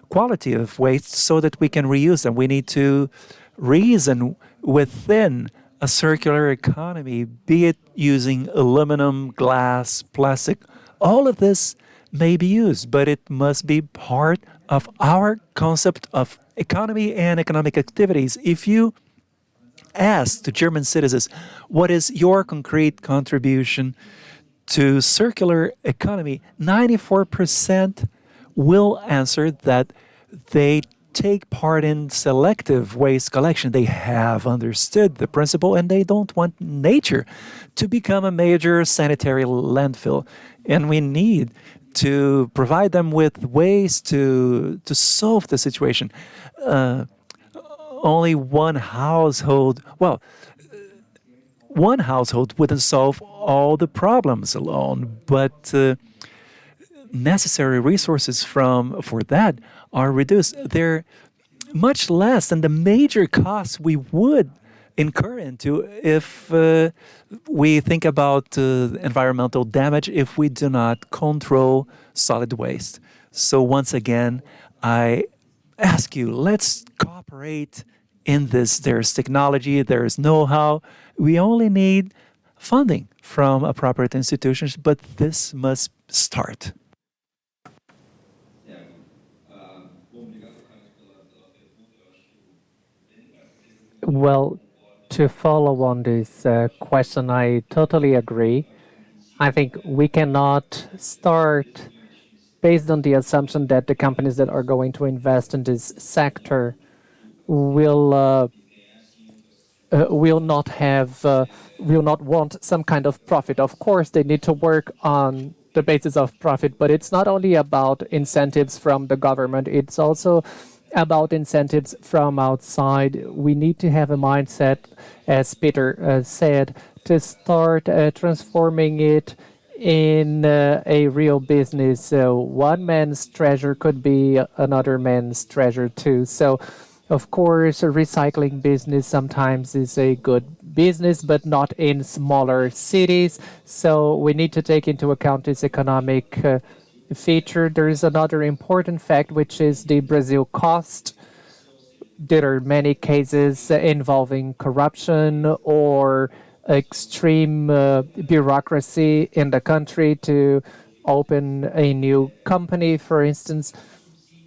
quality of waste so that we can reuse them. We need to reason within a circular economy, be it using aluminum, glass, plastic. All of this may be used, but it must be part of our concept of economy and economic activities. If you ask the German citizens, what is your concrete contribution to circular economy, 94% will answer that they take part in selective waste collection. They have understood the principle, and they don't want nature to become a major sanitary landfill. And we need to provide them with ways to solve the situation. Only one household wouldn't solve all the problems alone, but necessary resources for that are reduced. They're much less than the major costs we would incur into if we think about environmental damage if we do not control solid waste. So once again, I ask you, let's cooperate in this. There's technology, there's know-how. We only need funding from appropriate institutions, but this must start. Well, to follow on this question, I totally agree. I think we cannot start based on the assumption that the companies that are going to invest in this sector will not want some kind of profit. Of course, they need to work on the basis of profit. But it's not only about incentives from the government, it's also about incentives from outside. We need to have a mindset, as Peter said, to start transforming it in a real business. So one man's treasure could be another man's treasure too. So of course, a recycling business sometimes is a good business, but not in smaller cities. So we need to take into account this economic feature. There is another important fact, which is the Brazil cost. There are many cases involving corruption or extreme bureaucracy in the country to open a new company, for instance.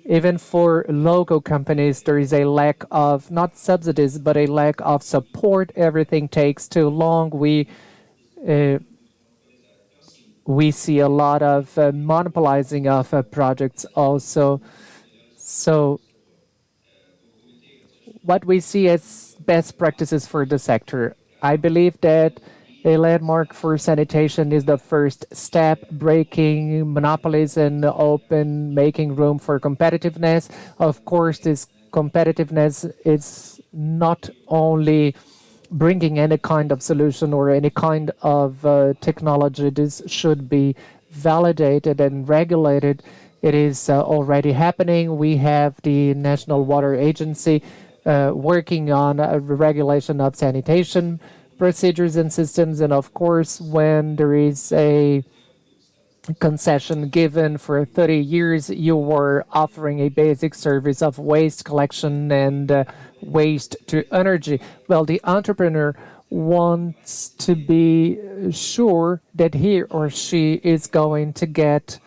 Even for local companies, there is a lack of, not subsidies, but a lack of support. Everything takes too long. We see a lot of monopolizing of projects also. So what we see as best practices for the sector, I believe that a landmark for sanitation is the first step, breaking monopolies and making room for competitiveness. Of course, this competitiveness is not only bringing any kind of solution or any kind of technology. This should be validated and regulated. It is already happening. We have the National Water Agency working on a regulation of sanitation procedures and systems. And of course, when there is a concession given for 30 years, you were offering a basic service of waste collection and waste to energy. Well, the entrepreneur wants to be sure that he or she is going to get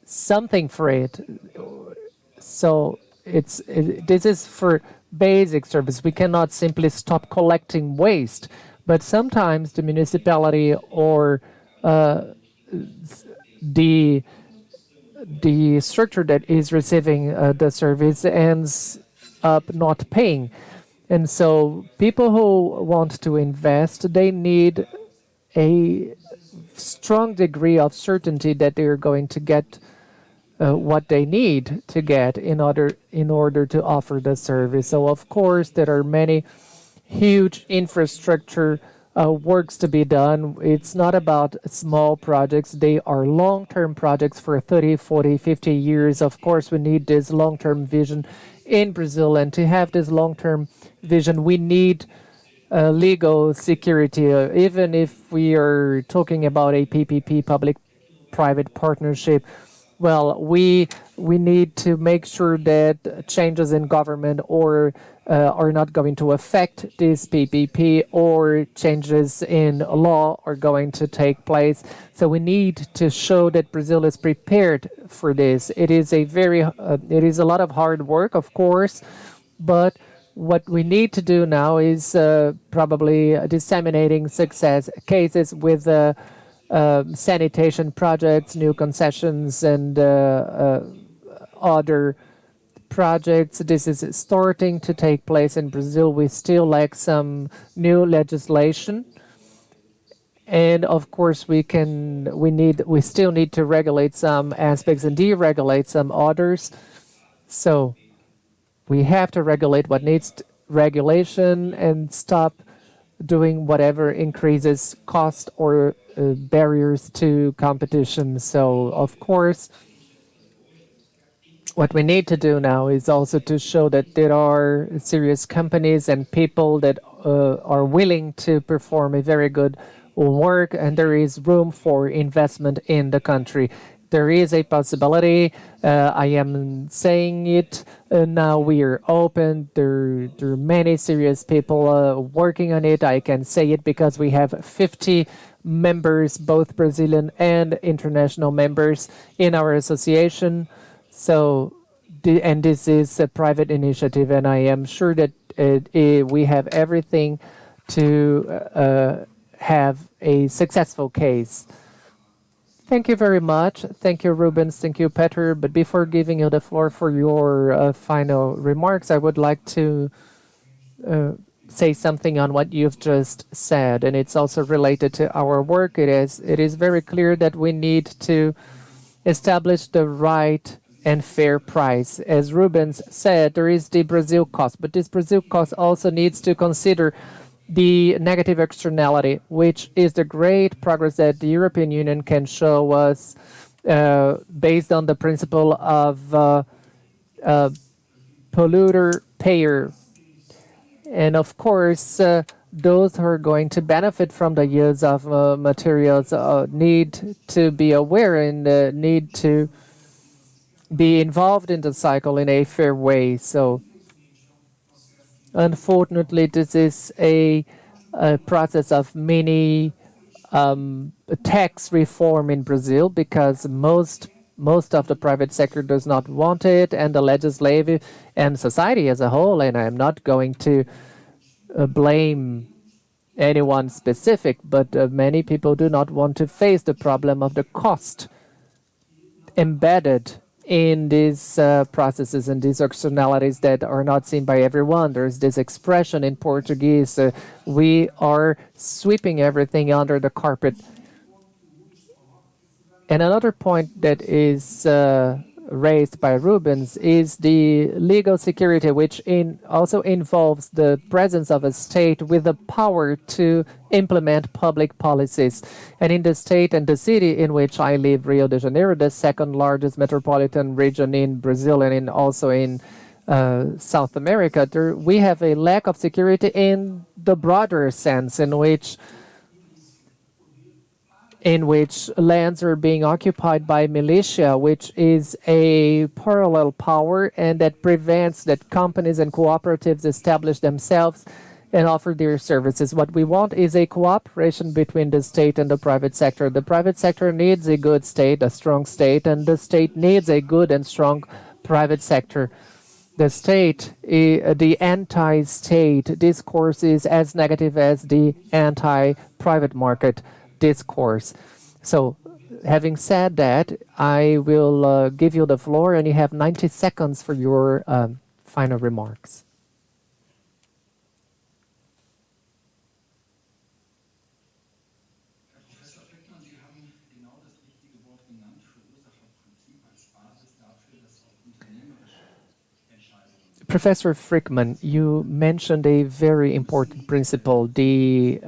something for it. So this is for basic service. We cannot simply stop collecting waste, but sometimes the municipality or the structure that is receiving the service ends up not paying. And so people who want to invest, they need a strong degree of certainty that they're going to get what they need to get in order to offer the service. So of course there are many huge infrastructure works to be done. It's not about small projects. They are long-term projects for 30, 40, 50 years. Of course, we need this long-term vision in Brazil. And to have this long-term vision, we need legal security. Even if we are talking about a PPP, public-private partnership, well, we need to make sure that changes in government or are not going to affect this PPP, or changes in law are going to take place. So we need to show that Brazil is prepared for this. It is a lot of hard work, of course, but what we need to do now is probably disseminating success cases with sanitation projects, new concessions, and other projects. This is starting to take place in Brazil. We still lack some new legislation, and of course we still need to regulate some aspects and deregulate some others. So we have to regulate what needs regulation and stop doing whatever increases cost or barriers to competition. So of course, what we need to do now is also to show that there are serious companies and people that are willing to perform a very good work, and there is room for investment in the country. There is a possibility. I am saying it now. We are open. There are many serious people working on it. I can say it because we have 50 members, both Brazilian and international members, in our association. So, and this is a private initiative, and I am sure that we have everything to have a successful case. Thank you very much. Thank you, Rubens. Thank you, Peter. But before giving you the floor for your final remarks, I would like to say something on what you've just said, and it's also related to our work. It is very clear that we need to establish the right and fair price. As Rubens said, there is the Brazil cost, but this Brazil cost also needs to consider the negative externality, which is the great progress that the European Union can show us based on the principle of polluter payer. And of course, those who are going to benefit from the use of materials need to be aware and need to be involved in the cycle in a fair way. So unfortunately, this is a process of many tax reform in Brazil, because most of the private sector does not want it, and the legislative and society as a whole, and I'm not going to blame anyone specific, but many people do not want to face the problem of the cost embedded in these processes and these externalities that are not seen by everyone. There's this expression in Portuguese, we are sweeping everything under the carpet. And another point that is raised by Rubens is the legal security, which also involves the presence of a state with the power to implement public policies. And in the state and the city in which I live, Rio de Janeiro, the second largest metropolitan region in Brazil and also in South America, we have a lack of security in the broader sense, in which lands are being occupied by militia, which is a parallel power, and that prevents that companies and cooperatives establish themselves and offer their services. What we want is a cooperation between the state and the private sector. The private sector needs a good state, a strong state, and the state needs a good and strong private sector. The state, the anti-state discourse is as negative as the anti-private market discourse. So, having said that, I will give you the floor, and you have 90 seconds for your final remarks. Professor Frickman, you mentioned a very important principle, the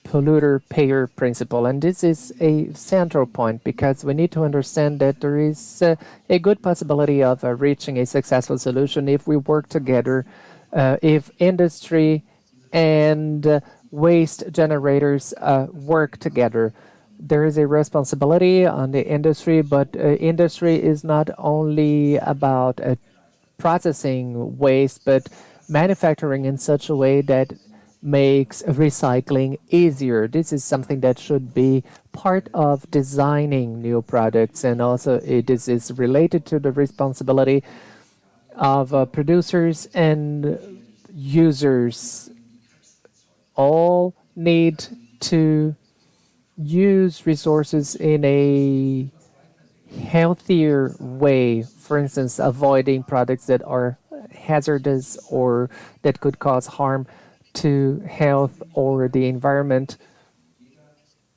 polluter-payer principle. And this is a central point, because we need to understand that there is a good possibility of reaching a successful solution if we work together, if industry and waste generators work together. There is a responsibility on the industry, but industry is not only about processing waste, but manufacturing in such a way that makes recycling easier. This is something that should be part of designing new products, and also this is related to the responsibility of producers and users. All need to use resources in a healthier way. For instance, avoiding products that are hazardous or that could cause harm to health or the environment.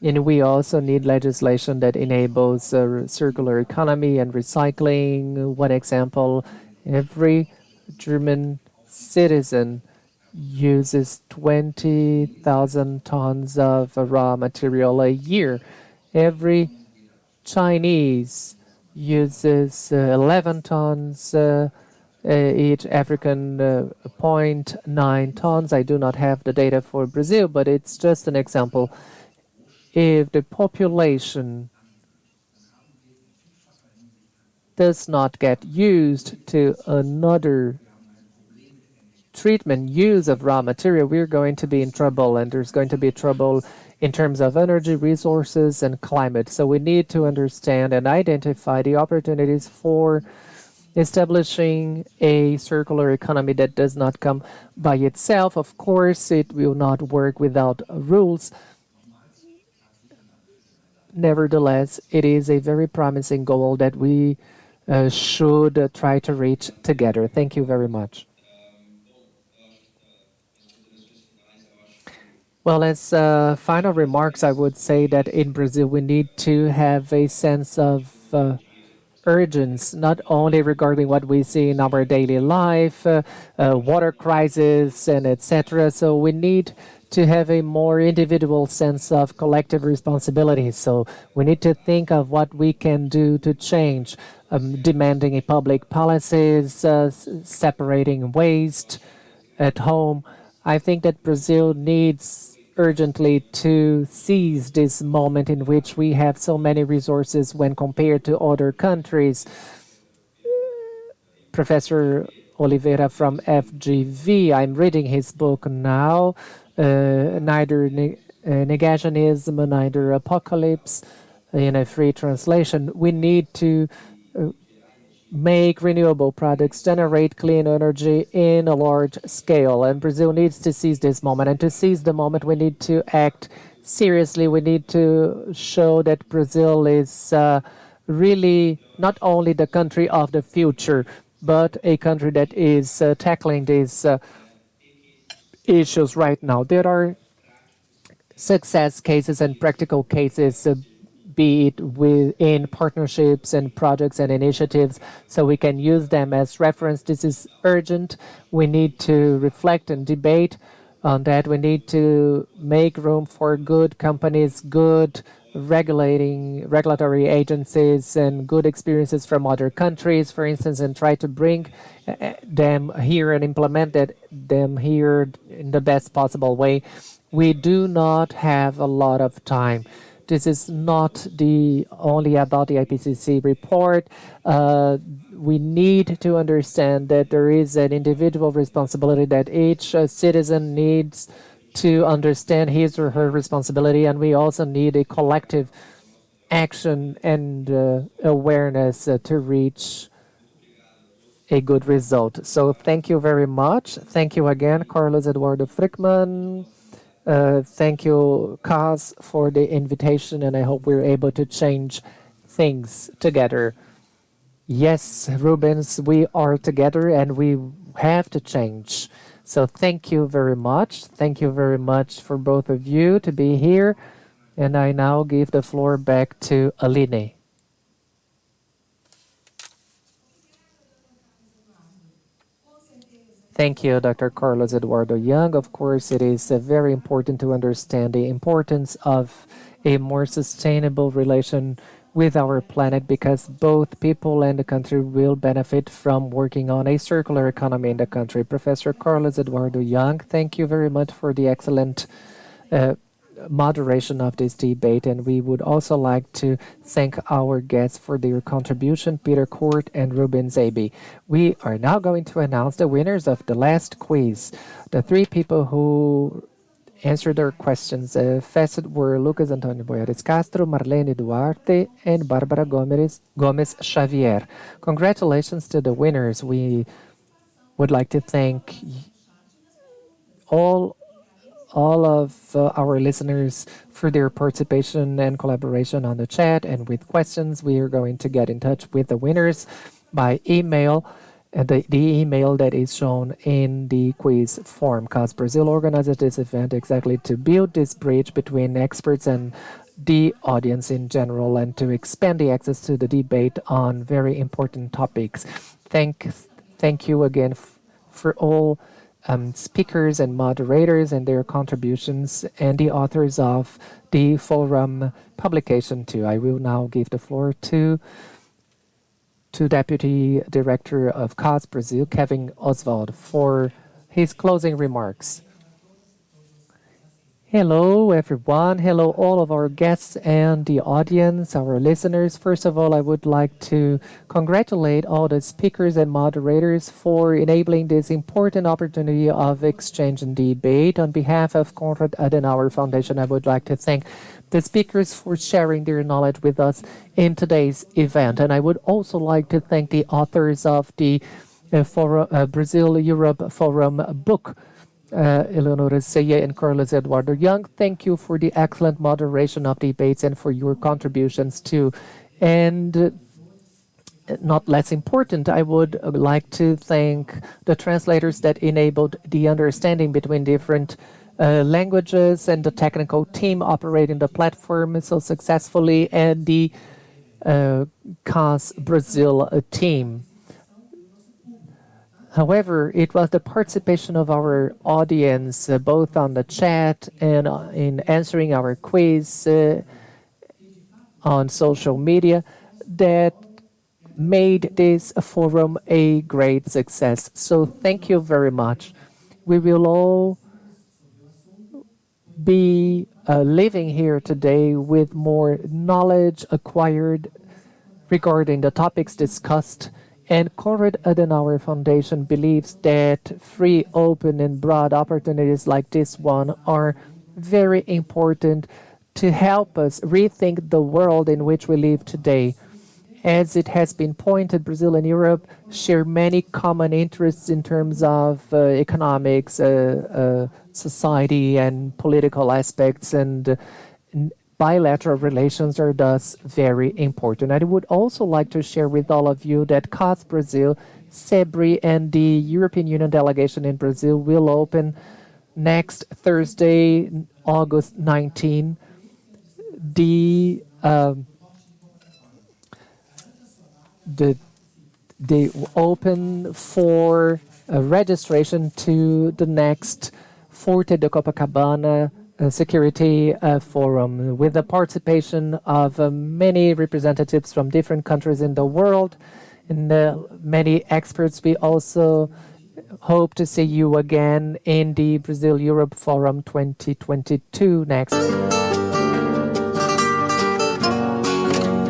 And we also need legislation that enables circular economy and recycling. One example, every German citizen uses 20,000 tons of raw material a year. Every Chinese uses 11 tons, each African 0.9 tons. I do not have the data for Brazil, but it's just an example. If the population does not get used to another treatment, use of raw material, we're going to be in trouble, and there's going to be trouble in terms of energy, resources, and climate. So we need to understand and identify the opportunities for establishing a circular economy that does not come by itself. Of course, it will not work without rules. Nevertheless, it is a very promising goal that we should try to reach together. Thank you very much. Well, as final remarks, I would say that in Brazil we need to have a sense of urgency, not only regarding what we see in our daily life, water crisis, and etc. So we need to have a more individual sense of collective responsibility. So we need to think of what we can do to change, demanding a public policies, separating waste at home. I think that Brazil needs urgently to seize this moment in which we have so many resources when compared to other countries. Professor Oliveira from FGV, I'm reading his book now, neither negationism, neither apocalypse, in a free translation. We need to make renewable products, generate clean energy in a large scale. And Brazil needs to seize this moment. And to seize the moment, we need to act seriously. We need to show that Brazil is really not only the country of the future, but a country that is tackling these issues right now. There are success cases and practical cases, be it within partnerships and projects and initiatives, so we can use them as reference. This is urgent. We need to reflect and debate on that. We need to make room for good companies, good regulatory agencies, and good experiences from other countries, for instance, and try to bring them here and implement them here in the best possible way. We do not have a lot of time. This is not only about the IPCC report. We need to understand that there is an individual responsibility, that each citizen needs to understand his or her responsibility, and we also need a collective action and awareness to reach a good result. So thank you very much. Thank you again, Carlos Eduardo Frickman. Thank you, Kaz, for the invitation, and I hope we're able to change things together. Yes, Rubens, we are together and we have to change. So thank you very much. Thank you very much for both of you to be here. And I now give the floor back to Aline. Thank you, Dr. Carlos Eduardo Young. Of course, it is very important to understand the importance of a more sustainable relation with our planet, because both people and the country will benefit from working on a circular economy in the country. Professor Carlos Eduardo Young, thank you very much for the excellent moderation of this debate, and we would also like to thank our guests for their contribution, Peter Corth and Rubens Aebi. We are now going to announce the winners of the last quiz. The three people who answered our questions first were Lucas Antonio Boyares Castro, Marlene Duarte, and Barbara Gomes Xavier. Congratulations to the winners. We would like to thank all of our listeners for their participation and collaboration on the chat and with questions. We are going to get in touch with the winners by email, and the email that is shown in the quiz form, because Brazil organizes this event exactly to build this bridge between experts and the audience in general, and to expand the access to the debate on very important topics. Thank you again for all speakers and moderators and their contributions, and the authors of the forum publication too. I will now give the floor to Deputy Director of CAS Brazil, Kevin Oswald, for his closing remarks. Hello, everyone. Hello, all of our guests and the audience, our listeners. First of all, I would like to congratulate all the speakers and moderators for enabling this important opportunity of exchange and debate. On behalf of Konrad Adenauer Foundation, I would like to thank the speakers for sharing their knowledge with us in today's event. And I would also like to thank the authors of the Brazil-Europe Forum book, Eleonora, Ceia, and Carlos Eduardo Young. Thank you for the excellent moderation of debates and for your contributions too. And not less important, I would like to thank the translators that enabled the understanding between different languages and the technical team operating the platform so successfully, and the CAS Brazil team. However, it was the participation of our audience, both on the chat and in answering our quiz on social media, that made this forum a great success. So thank you very much. We will all be living here today with more knowledge acquired regarding the topics discussed. And Konrad Adenauer Foundation believes that free, open, and broad opportunities like this one are very important to help us rethink the world in which we live today. As it has been pointed, Brazil and Europe share many common interests in terms of economics, society, and political aspects, and bilateral relations are thus very important. I would also like to share with all of you that CAS Brazil, SEBRI, and the European Union delegation in Brazil will open next Thursday, August 19, they open for registration to the next Forte de Copacabana Security Forum, with the participation of many representatives from different countries in the world and many experts. We also hope to see you again in the Brazil-Europe Forum 2022 next.